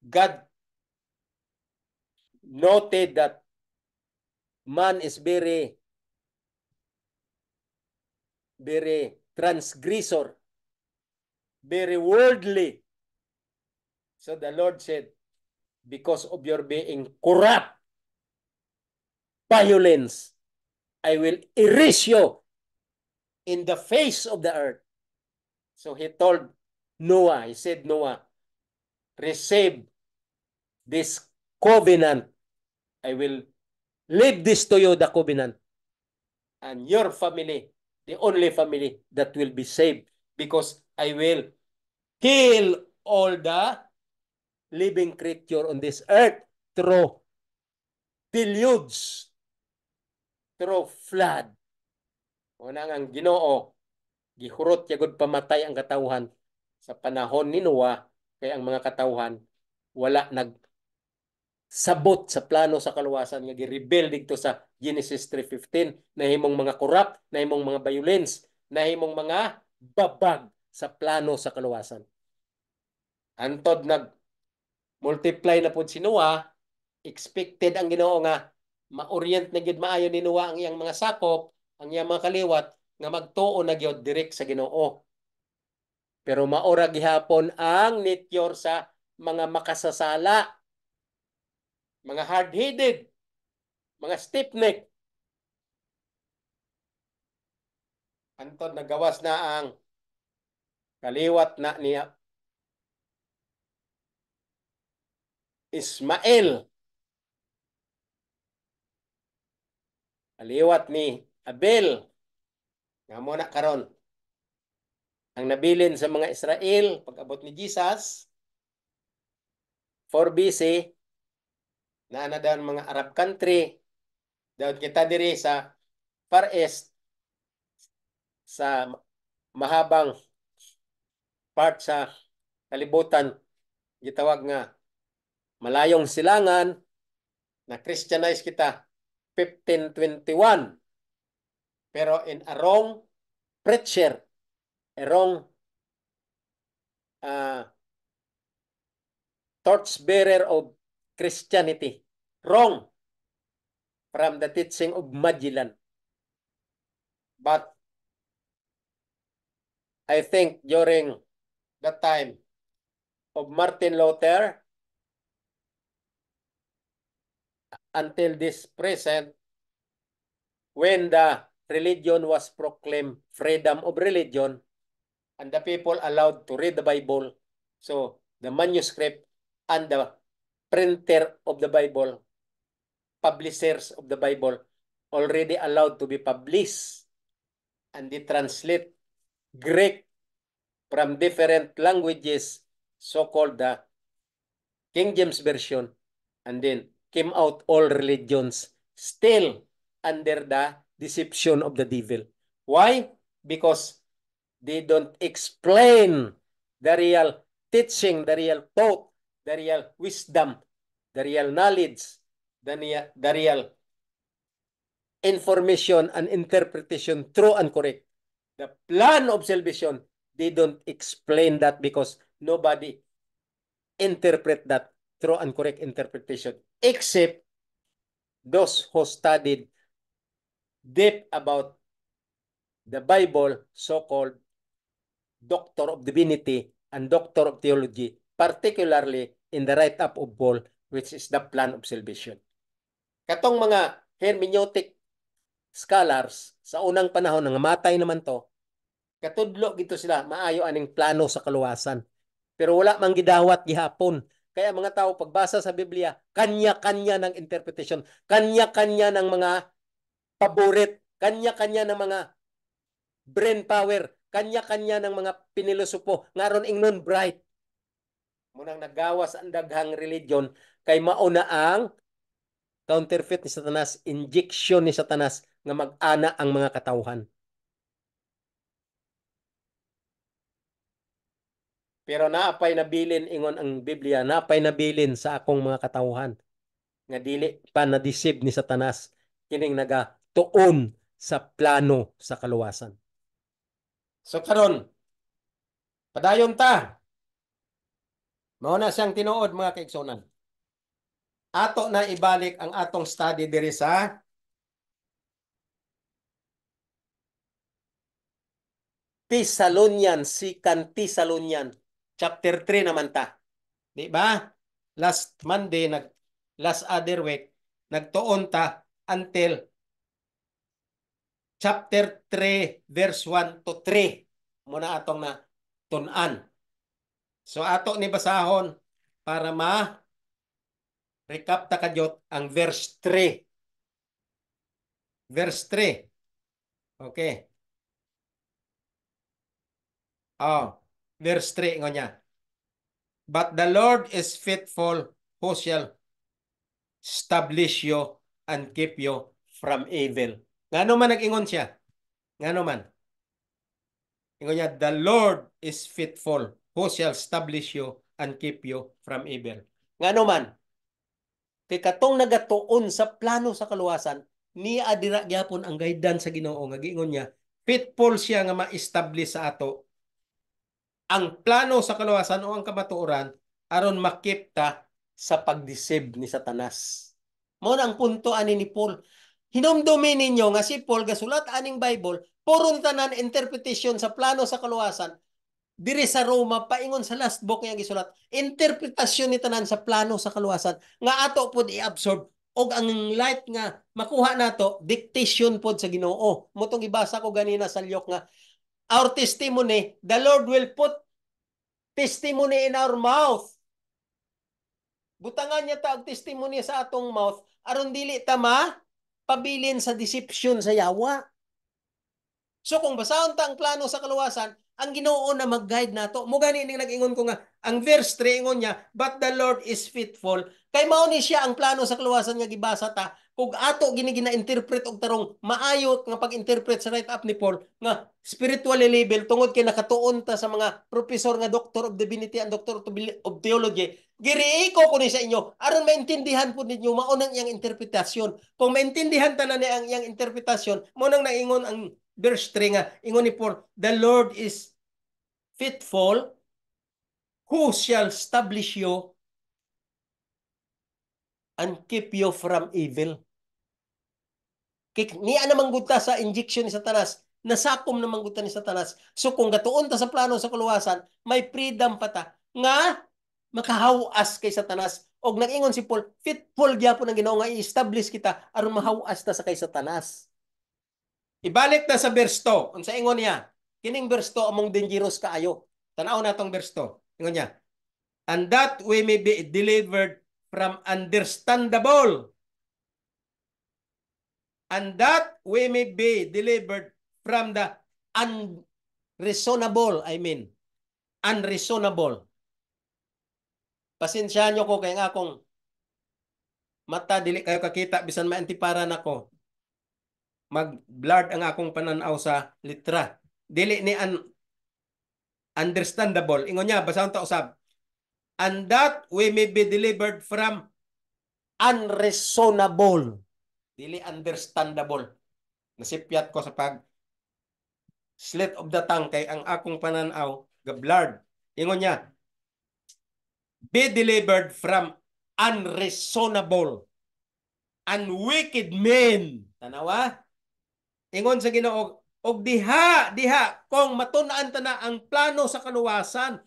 Speaker 2: God noted that man is very transgressor, very worldly. So the Lord said, because of your being corrupt, violence, I will erase you in the face of the earth. So he told Noah, he said, Noah, receive this covenant. I will leave this to you, the covenant. And your family, the only family that will be saved, because I will kill all the living creature on this earth through deluge, through flood. Una ang Ginoo, gihurot yagod pamatay ang katawhan sa panahon ni Noah, kay ang mga katawhan wala nagsabot sa plano sa kaluwasan nga gi-rebel dito sa Genesis 3:15, nahimong mga corrupt, nahimong mga violence, nahimong mga babag sa plano sa kaluwasan. Antod multiply na pud si Noah, expected ang Ginoo nga ma-orient na gyud maayo ni Noah ang iyang mga sakop, ang iyang mga kaliwat nga magtuo na gyud direct sa Ginoo. Pero maora gihapon ang nature sa mga makasasala, mga hard-headed, mga stiff-neck. Antod nagawas na ang kaliwat na niya Ismael. Kaliwat ni Abel. Nga mo na karon ang nabilin sa mga Israel pag-abot ni Jesus 4 BC na daw mga Arab country daw kita diri sa Far East sa mahabang part sa kalibutan gitawag nga malayong silangan na Christianize kita 1521 pero in a wrong preacher, a wrong torchbearer of Christianity, wrong from the teaching of Magellan. But I think during the time of Martin Luther until this present, when the religion was proclaimed freedom of religion and the people allowed to read the Bible, so the manuscript and the printer of the Bible, publishers of the Bible, already allowed to be published and they translate Greek from different languages, so-called the King James Version, and then came out all religions still under the deception of the devil. Why? Because they don't explain the real teaching, the real thought, the real wisdom, the real knowledge, the real information and interpretation true and correct. The plan of salvation, they don't explain that because nobody interpret that true and correct interpretation except those who studied deep about the Bible, so-called Doctor of Divinity and Doctor of Theology, particularly in the write-up of Paul, which is the plan of salvation. Katong mga hermeneutic scholars, sa unang panahon, nangamatay naman to, katudlo gito sila, maayo aning plano sa kaluwasan. Pero wala mang gidawat gihapon. Kaya mga tao, pagbasa sa Biblia, kanya-kanya ng interpretation, kanya-kanya ng mga paborit, kanya-kanya ng mga brain power, kanya-kanya ng mga pinilosopo, ngaron ingnon bright. Munang nagawas ang daghang religion, kay mauna ang counterfeit ni Satanas, injection ni Satanas, nga mag-ana ang mga katawhan. Pero naapay nabilin ingon ang Biblia, naapay nabilin sa akong mga katawhan nga dili pa na-deceive ni Satanas kining nagatuon sa plano sa kaluwasan. So karon, padayon ta. Mao na siyang tinuod mga kaigsunan. Ato na ibalik ang atong study diri sa Thessalonian, Second Thessalonian, chapter 3 naman ta. Di ba? Last Monday, last other week, nagtuon ta until chapter 3, verse 1 to 3. Muna atong na tunan. So ato ni basahon para recap ta kadyot ang verse 3. Verse 3. Okay. Verse 3 ngonya. But the Lord is faithful, who shall establish you and keep you from evil. Ngano man nag-ingon siya? Ngano man? Ingon niya, the Lord is faithful, who shall establish you and keep you from evil. Ngano man? Kay katong nagatuon sa plano sa kaluwasan, ni adira gyapon ang guidance sa Ginoo nga giingon niya, faithful siya nga ma-establish sa ato ang plano sa kaluwasan o ang kamatuoran aron makip ta sa pagdeceive ni Satanas. Mao na ang punto ani ni Paul. Hinumdumi ninyo nga si Paul gasulat aning Bible, puron tanan interpretation sa plano sa kaluwasan. Diri sa Roma paingon sa last book nga gisulat, interpretasyon ni tanan sa plano sa kaluwasan nga ato pud i-absorb og ang light nga makuha nato dictation pod sa Ginoo. Motong ibasa ko ganina sa Lyok nga our testimony, the Lord will put testimony in our mouth. Butangan niya ta og testimony sa atong mouth aron dili ta pabilin sa deception sa yawa. So kung basahon ta ang plano sa kaluwasan, ang Ginoo na mag-guide nato. Mo gani ning nag-ingon ko nga ang verse 3 ingon niya, but the Lord is faithful. Kay mao ni siya ang plano sa kaluwasan nga gibasa ta. Kung ato gini gina-interpret og tarong maayo nga pag-interpret sa right up ni Paul nga spiritually level tungod kay nakatuon ta sa mga professor nga Doctor of Divinity and Doctor of Theology. Giriiko ko ni sa inyo aron maintindihan po ninyo mao nang iyang interpretasyon. Kung maintindihan ta na ni ang iyang interpretasyon, mo nang naingon ang verse 3 nga, ingon ni Paul, the Lord is faithful, who shall establish you and keep you from evil. Niya namang gudta sa injection ni Satanas, nasakom namang gudta ni Satanas. So kung gatuon ta sa plano sa kaluwasan, may freedom pa ta nga makahawas kay Satanas. Og nag-ingon si Paul, faithful gyapon ang Ginoo nga i-establish kita aron mahawas ta sa kay Satanas. Ibalik na sa verse 2. Unsa ingon niya? Kining verse 2 among dangerous kaayo. Tanaw na tong verse 2. Ingon niya, and that we may be delivered from understandable. And that we may be delivered from the unreasonable. Unreasonable. Pasensyahan nyo ko kay nga akong mata dili kayo kakita bisan maantiparan ako. Mag-blurred ang akong pananaw sa litra. Dili ni understandable. Ingon niya, basahon ta usab. And that we may be delivered from unreasonable. Dili understandable. Nasipyat ko sa slit of the tongue kay ang akong pananaw ga-blurred. Ingon niya, be delivered from unreasonable and wicked men. Tanawa? Ingon sa Ginoo, og diha kung matun-an ta na ang plano sa kaluwasan,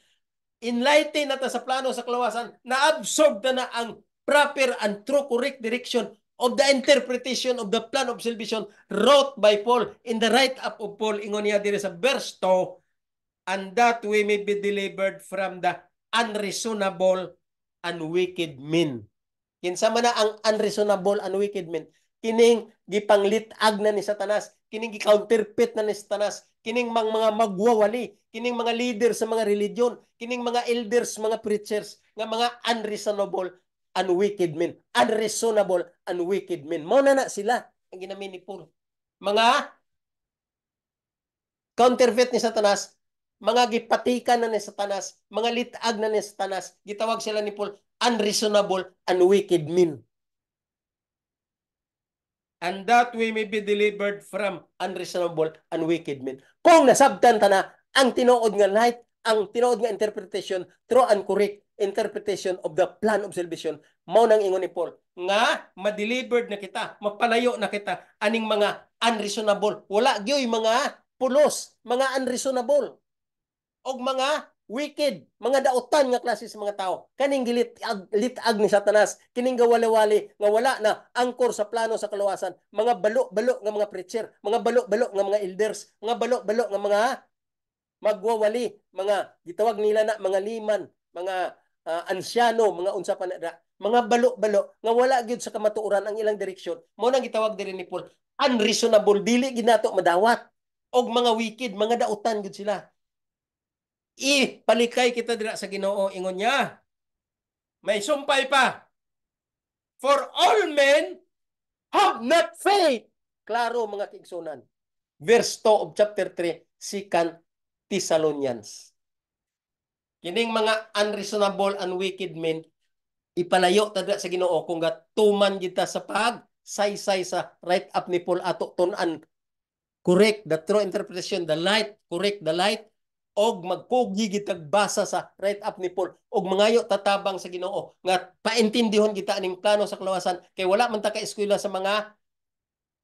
Speaker 2: enlighten na ta sa plano sa kaluwasan, na-absorb ta na ang proper and true correct direction of the interpretation of the plan of salvation wrote by Paul in the write-up of Paul. Ingon niya diri sa verse 2, and that we may be delivered from the unreasonable and wicked men. Kinsa man na ang unreasonable and wicked men? Kining gipanglitag na ni Satanas, kining gi-counterfeit na ni Satanas, kining mga magwawali, kining mga leader sa mga religion, kining mga elders, mga preachers, nga mga unreasonable and wicked men. Unreasonable and wicked men. Mao na sila ang ginamin ni Paul. Mga counterfeit ni Satanas, mga gipatikan na ni Satanas, mga litag na ni Satanas, gitawag sila ni Paul unreasonable and wicked men. And that we may be delivered from unreasonable and wicked men. Kung nasabtan ta na ang tinuod nga light, ang tinuod nga interpretation, true and correct interpretation of the plan of salvation, mao nang ingon ni Paul, nga ma-delivered na kita, mapalayo na kita aning mga unreasonable. Wala gyoy mga pulos, mga unreasonable, og mga wicked, mga dautan nga klase sa mga tao. Kaning litag ni Satanas, kining gawali-wali nga wala na angkor sa plano sa kaluwasan, mga balo-balo nga mga preacher, mga balo-balo nga mga elders, mga balo-balo nga mga magwawali, mga gitawag nila na mga liman, mga ansyano, mga unsa pa na, mga balo-balo nga wala gyud sa kamatuoran ang ilang direksyon. Mo nang gitawag diri ni Paul, unreasonable, dili ginato madawat, og mga wicked, mga dautan gyud sila. Palikay kita dira sa Ginoo, ingon niya. May sumpay pa. For all men have not faith. Klaro mga kiigsunan. Verse 2 of chapter 3, 2 Thessalonians. Kining mga unreasonable and wicked men, ipalayo ta sa Ginoo kung gatuman kita sa saysay sa right up ni Paul ato tunan correct the true interpretation, the light, correct the light, og magkugi gitag basa sa right up ni Paul og mangayo tatabang sa Ginoo nga paintindihon kita aning plano sa kaluwasan kay wala man ta ka eskwela sa mga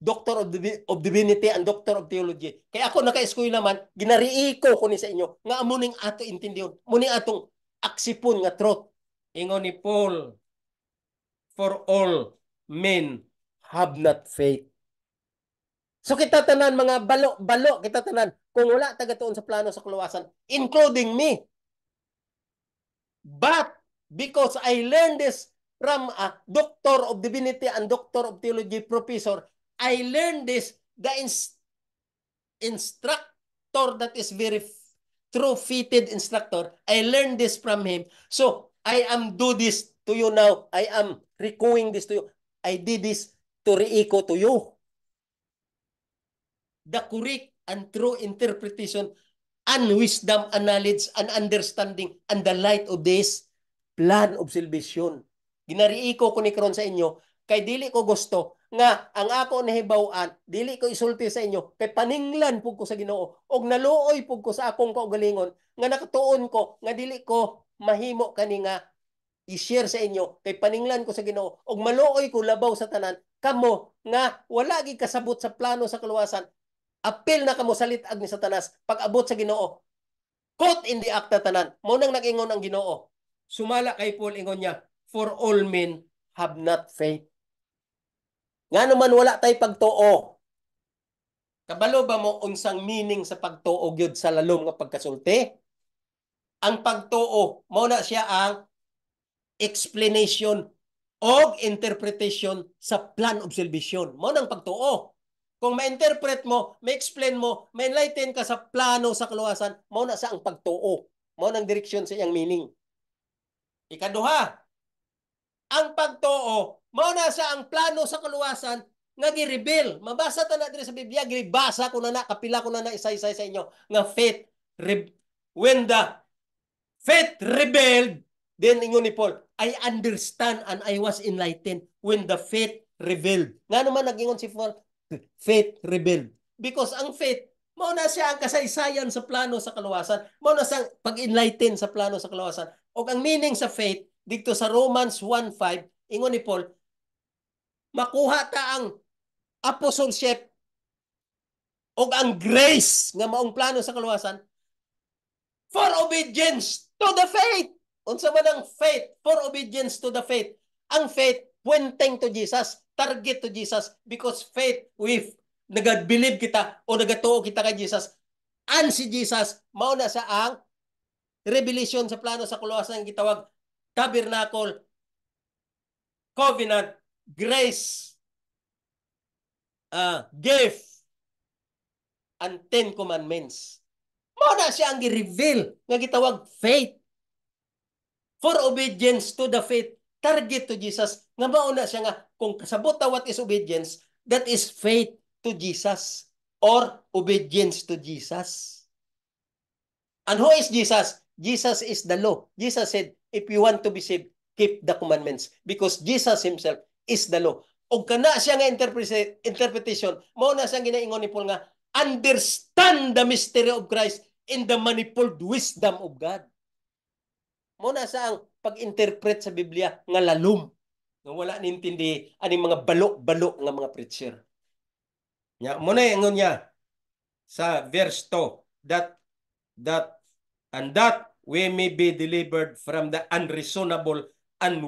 Speaker 2: Doctor of Divinity and Doctor of Theology. Kay ako naka-eskwela man, ginariiko ko ni sa inyo nga amuning ato intindihon, muning atong aksipon nga truth. Ingon ni Paul, for all men have not faith. So kita tanan mga balo kita tanan kung wala taga tuon sa plano sa kaluwasan, including me. But because I learned this from a doctor of divinity and doctor of theology professor, I learned this the instructor that is very true fitted instructor. I learned this from him. So I am do this to you now. I am recalling this to you. I did this to reecho to you. The correct and true interpretation and wisdom and knowledge and understanding and the light of this plan of salvation. Ginariiko ko ni karon sa inyo kay dili ko gusto nga ang ako nahibaw-an dili ko isulti sa inyo kay paninglan pug ko sa Ginoo og naluoy pug ko sa akong kaugalingon nga nakatuon ko nga dili ko mahimo kani nga i-share sa inyo kay paninglan ko sa Ginoo og maluoy ko labaw sa tanan kamo nga wala gid kasabot sa plano sa kaluwasan. Apil na kamo sa litag ni Satanas pag-abot sa Ginoo. Caught in the act na tanan. Mo nang nag-ingon ang Ginoo. Sumala kay Paul ingon niya, for all men have not faith. Nga naman wala tay pagtuo. Kabalo ba mo unsang meaning sa pagtuo gyud sa lalom nga pagkasulti? Ang pagtuo mao na siya ang explanation o interpretation sa plan of salvation. Mao nang pagtuo. Kung ma-interpret mo, ma-explain mo, ma-enlighten ka sa plano sa kaluwasan, mao na sa ang pagtuo. Mao nang direksyon sa iyang meaning. Ikaduha, ang pagtuo, mao na sa ang plano sa kaluwasan nga gi-reveal. Mabasa ta na diri sa Biblia, gibasa ko na kapila ko na isa-isa sa inyo nga faith when the faith rebelled, then ingon ni Paul, I understand and I was enlightened when the faith rebelled. Nga naman nag-ingon si Paul, faith rebelled. Because ang faith, mao na siya ang kasaysayan sa plano sa kaluwasan. Mao na siya pag-enlighten sa plano sa kaluwasan. O ang meaning sa faith, dito sa Romans 1:5, ingon ni Paul, makuha ta ang apostleship o ang grace nga maong plano sa kaluwasan for obedience to the faith. Unsa man ang faith? For obedience to the faith. Ang faith pointing to Jesus, target to Jesus, because faith with nag-believe kita o nagatuo kita kay Jesus and si Jesus mao na sa ang revelation sa plano sa kaluwasan ang gitawag tabernacle, covenant, grace, gift, and 10 commandments. Mao na siya ang gi-reveal nga gitawag faith. For obedience to the faith, target to Jesus, nga mauna siya nga, kung kasabot na what is obedience, that is faith to Jesus or obedience to Jesus. And who is Jesus? Jesus is the law. Jesus said, if you want to be saved, keep the commandments. Because Jesus himself is the law. O kana siya nga interpretation, mauna siya ginaingon ni Paul nga, understand the mystery of Christ in the manifold wisdom of God. Muna sa ang pag-interpret sa Biblia nga lalum. Nga wala nintindi aning mga balo-balo nga mga preacher. Ya, muna ingon niya sa verse 2 that we may be delivered from the unreasonable and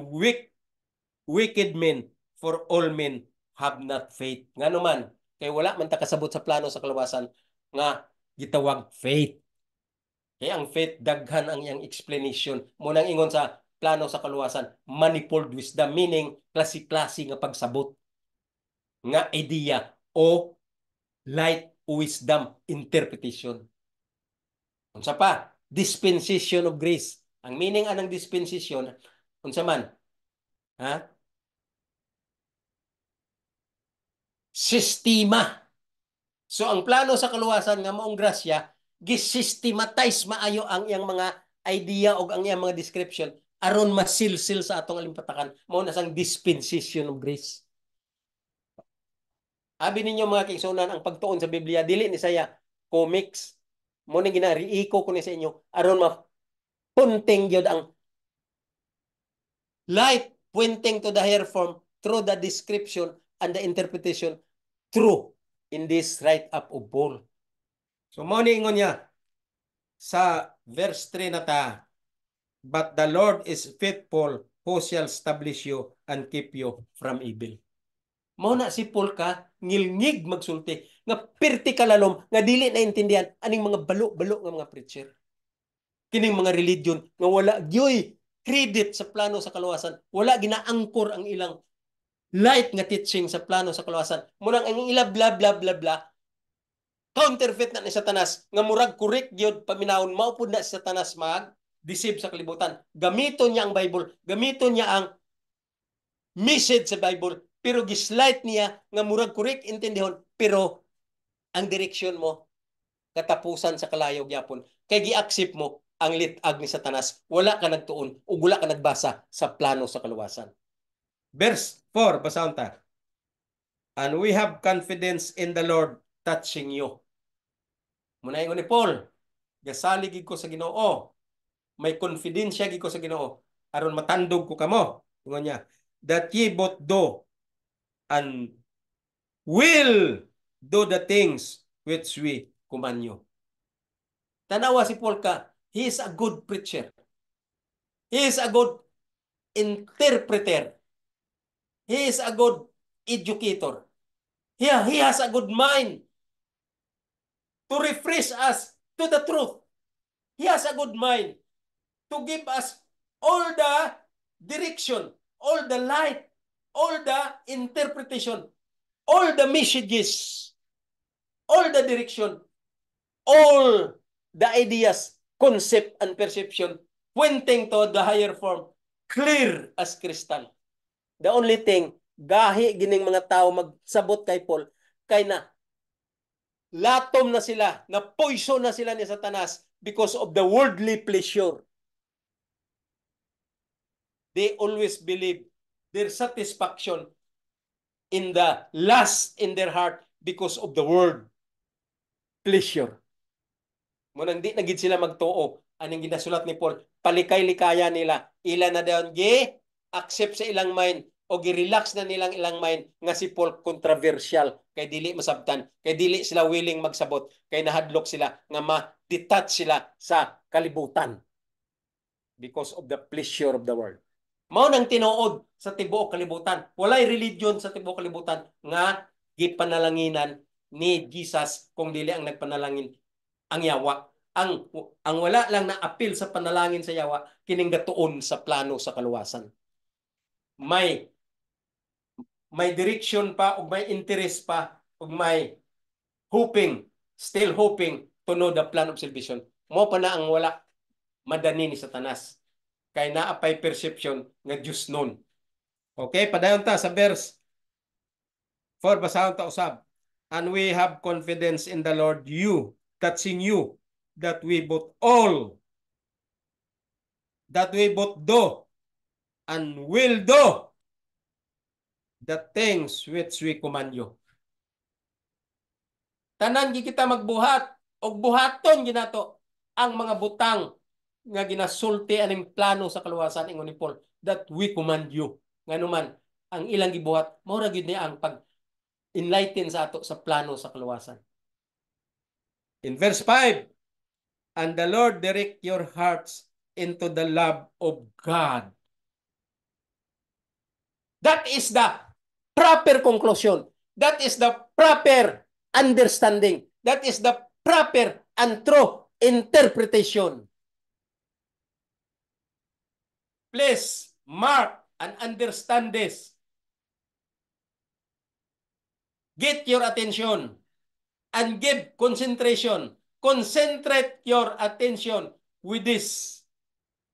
Speaker 2: wicked men, for all men have not faith. Nga naman, kay wala man ta kasabot sa plano sa kaluwasan nga gitawag faith. Kaya ang faith, daghan ang iyang explanation. Munang ingon sa plano sa kaluwasan, manifold wisdom, meaning klase-klase nga pagsabot. Nga idea o light wisdom interpretation. Unsa pa? Dispensation of grace. Ang meaning anang dispensation, unsa man? Ha? Sistema. So ang plano sa kaluwasan nga maong grasya, gisystematize maayo ang iyang mga idea o ang iyang mga description aron masilsil sa atong alimpatakan. Mao na sang dispensation of grace. Abi ninyo mga kaigsunan, ang pagtuon sa Biblia dili ni saya comics. Mo ni ginariiko ko ni sa inyo aron mapunting gyud ang light pointing to the higher form through the description and the interpretation true in this write-up of Paul. So mo ni ingon niya sa verse 3 na ta, but the Lord is faithful who shall establish you and keep you from evil. Mao na si Paul ka ngilngig magsulti nga perti kalalom nga dili na intindihan aning mga balo-balo nga mga preacher. Kining mga religion nga wala gyoy credit sa plano sa kaluwasan, wala ginaangkor ang ilang light nga teaching sa plano sa kaluwasan. Murang ang ila bla bla bla bla counterfeit na ni Satanas nga murag correct gyud paminawon mao pud na si Satanas mag deceive sa kalibutan. Gamiton niya ang Bible, gamiton niya ang message sa Bible, pero gislight niya nga murag correct intindihon, pero ang direksyon mo katapusan sa kalayo gyapon kay gi-accept mo ang litag ni Satanas. Wala ka nagtuon ug wala ka nagbasa sa plano sa kaluwasan. Verse 4, basahon ta. And we have confidence in the Lord touching you. Muna ingon ni Paul, gasalig gid ko sa Ginoo. May confidensya gid ko sa Ginoo aron matandog ko kamo. Ingon niya, that ye both do and will do the things which we command you. Tanawa si Paul ka, he is a good preacher. He is a good interpreter. He is a good educator. He has a good mind to refresh us to the truth. He has a good mind to give us all the direction, all the light, all the interpretation, all the messages, all the direction, all the ideas, concept, and perception pointing to the higher form, clear as crystal. The only thing, gahi gining mga tao magsabot kay Paul, kay na latom na sila, na poison na sila ni Satanas because of the worldly pleasure. They always believe their satisfaction in the lust in their heart because of the world pleasure. Munang di nagid sila magtuo aning ginasulat ni Paul, palikay-likaya nila, ila na dayon accept sa ilang mind o gi-relax na nilang ilang mind nga si Paul controversial kay dili masabtan, kay dili sila willing magsabot, kay nahadlok sila nga ma-detach sila sa kalibutan because of the pleasure of the world. Mao nang tinuod sa tibuok kalibutan. Walay religion sa tibuok kalibutan nga gipanalanginan ni Jesus kung dili ang nagpanalangin ang yawa. Ang wala lang na appeal sa panalangin sa yawa kining gatuon sa plano sa kaluwasan. May direction pa ug may interest pa ug may hoping, still hoping to know the plan of salvation. Mo pa na ang wala madani ni Satanas. Kay naapay perception nga Diyos nun. Okay, padayon ta sa verse 4, basahon ta usab. And we have confidence in the Lord touching you, that we both do and will do the things which we command you. Tanan gi kita magbuhat og buhaton ginato ang mga butang nga ginasulti aning plano sa kaluwasan ingon ni Paul, that we command you. Nganuman ang ilang gibuhat mao ra gyud niya ang pag enlighten sa ato sa plano sa kaluwasan. In verse 5, and the Lord direct your hearts into the love of God. That is the proper conclusion. That is the proper understanding. That is the proper and true interpretation. Please mark and understand this. Get your attention and give concentration. Concentrate your attention with this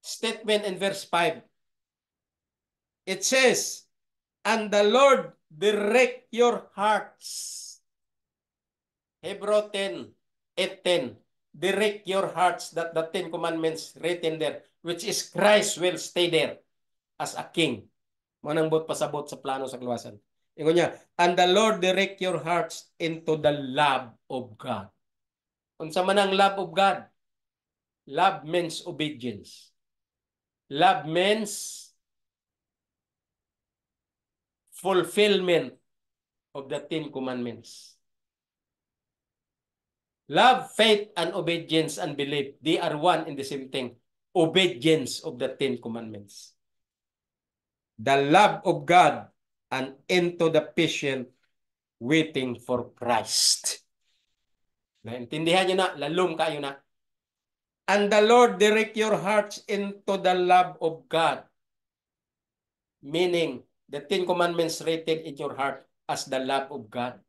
Speaker 2: statement in verse 5. It says, and the Lord direct your hearts. Hebrew 10:8-10. Direct your hearts, that the 10 commandments written there, which is Christ will stay there as a king. Manang bot pasabot sa plano sa kaluwasan. Ingon niya, and the Lord direct your hearts into the love of God. Unsa man ang love of God? Love means obedience. Love means fulfillment of the 10 commandments. Love, faith, and obedience and belief, they are one in the same thing. Obedience of the 10 commandments. The love of God
Speaker 1: and into the patient waiting for Christ. Naintindihan nyo na, lalum kayo na. And the Lord direct your hearts into the love of God. Meaning, the Ten Commandments written in your heart as the love of God.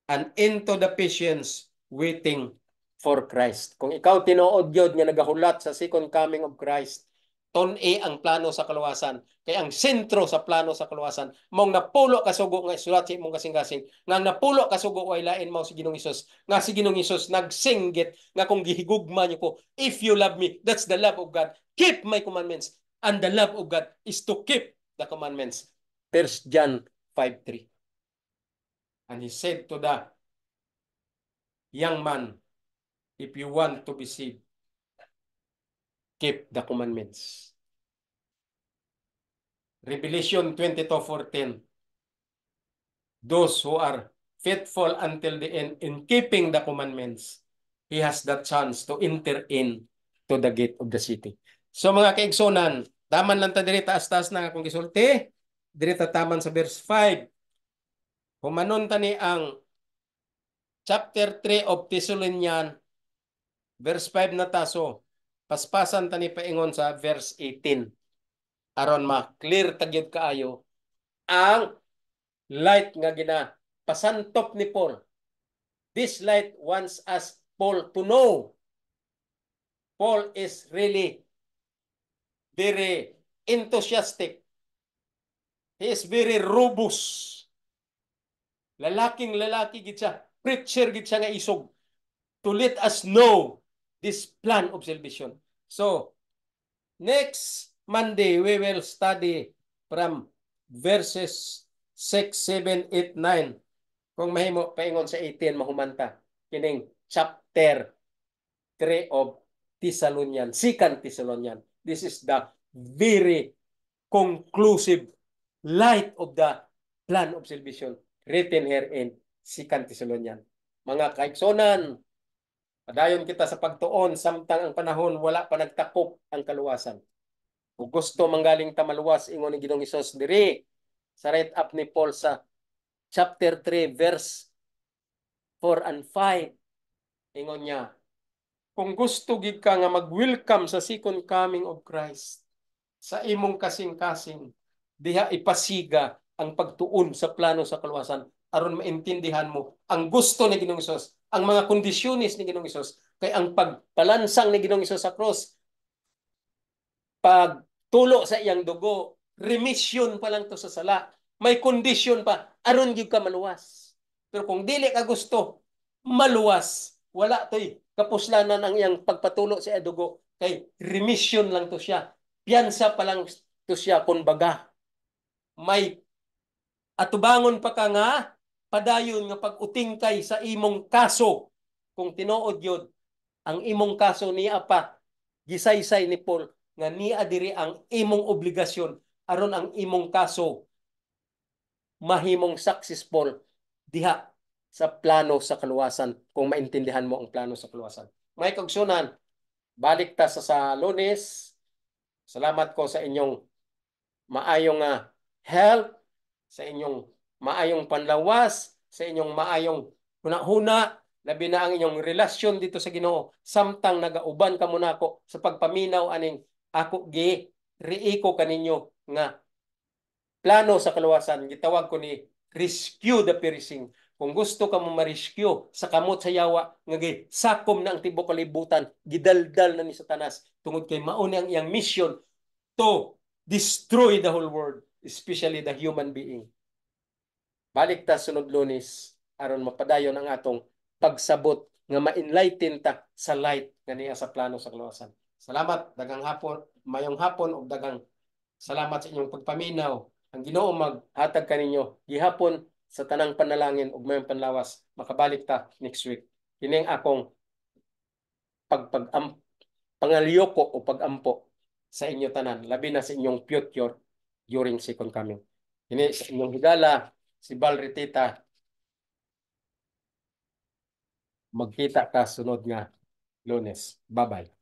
Speaker 1: And into the patience waiting for Christ. Kung ikaw tinuod yun nga nagahulat sa second coming of Christ, ton-e ang plano sa kaluwasan. Kaya ang sentro sa plano sa kaluwasan, mong napulo kasugo nga isulat sa imong kasing-kasing, nga napulo kasugo way lain mao si Ginoong Hesus, nga si Ginoong Hesus nagsinggit nga kung gihigugma niyo ko, if you love me, that's the love of God. Keep my commandments. And the love of God is to keep the commandments. 1 John 5:3. And he said to the young man, if you want to be saved, keep the commandments. Revelation 22:14. Those who are faithful until the end in keeping the commandments, he has the chance to enter in to the gate of the city. So mga kaigsonan, taman lang ta diri taas-taas na akong gisulti. Diri ta taman sa verse 5. Humanon tani ang chapter 3 of Thessalonian, verse 5 na taso. Paspasan tani paingon sa verse 18. Aron ma-clear tagyod kaayo ang light nga pasantop ni Paul. This light wants us Paul to know. Paul is really very enthusiastic. He is very robust. Lalaking lalaki gid siya. Preacher gid siya nga isog. To let us know this plan of salvation. So, next Monday, we will study from verses 6, 7, 8, 9. Kung mahimo, paingon sa 18, mahumanta. Kining chapter 3 of Thessalonian, 2 Thessalonian. This is the very conclusive light of the plan of salvation written here in 2 Thessalonian. Mga kaigsonan, padayon kita sa pagtuon samtang ang panahon wala pa nagtakop ang kaluwasan. Kung gusto manggaling tamaluwas ingon ni Ginoong Hesus diri sa write up ni Paul sa chapter 3 verse 4 and 5, ingon niya, kung gusto gid ka nga mag-welcome sa second coming of Christ, sa imong kasing-kasing, diha ipasiga ang pagtuon sa plano sa kaluwasan aron maintindihan mo ang gusto ni Ginoong Hesus, ang mga kondisyones ni Ginoong Hesus, kay ang pagpalansang ni Ginoong Hesus sa cross, pagtulo sa iyang dugo, remission pa lang to sa sala. May kondisyon pa, aron gyud ka maluwas. Pero kung dili ka gusto maluwas, wala to'y kapuslanan ang iyang pagpatulo sa iyang dugo. Kay remission lang to siya. Piyansa pa lang to siya kung baga. May atubangon pa ka nga, padayon nga pag-utingkay sa imong kaso. Kung tinuod yun, ang imong kaso niya pa, gisaysay ni Paul, nga niya diri ang imong obligasyon aron ang imong kaso mahimong successful diha sa plano sa kaluwasan kung maintindihan mo ang plano sa kaluwasan. May kagsunan, balik ta sa Lunes. Salamat ko sa inyong maayong health, sa inyong maayong panlawas, sa inyong maayong huna-huna, labi na ang inyong relasyon dito sa Ginoo, samtang nagauban ka muna ako sa pagpaminaw aning ako riiko kaninyo nga plano sa kaluwasan, gitawag ko ni rescue the perishing. Kung gusto ka mo ma-rescue sa kamot sa yawa, nga sakom na ang tibok kalibutan, gidaldal na ni Satanas, tungod kay mauni ang iyang mission to destroy the whole world, especially the human being. Balik ta sunod Lunes, aron mapadayon ang atong pagsabot nga ma-enlighten ta sa light nga niya sa plano sa kaluwasan. Salamat, dagang hapon, mayong hapon o dagang salamat sa inyong pagpaminaw. Ang Ginoo maghatag kaninyo gihapon sa tanang panalangin ug mayong panlawas. Makabalik ta next week. Kining akong pangaliyoko o pagampo sa inyo tanan, labi na sa inyong future during second coming. Kini sa inyong higala, si Val Ritita. Magkita ka sunod nga Lunes. Bye-bye.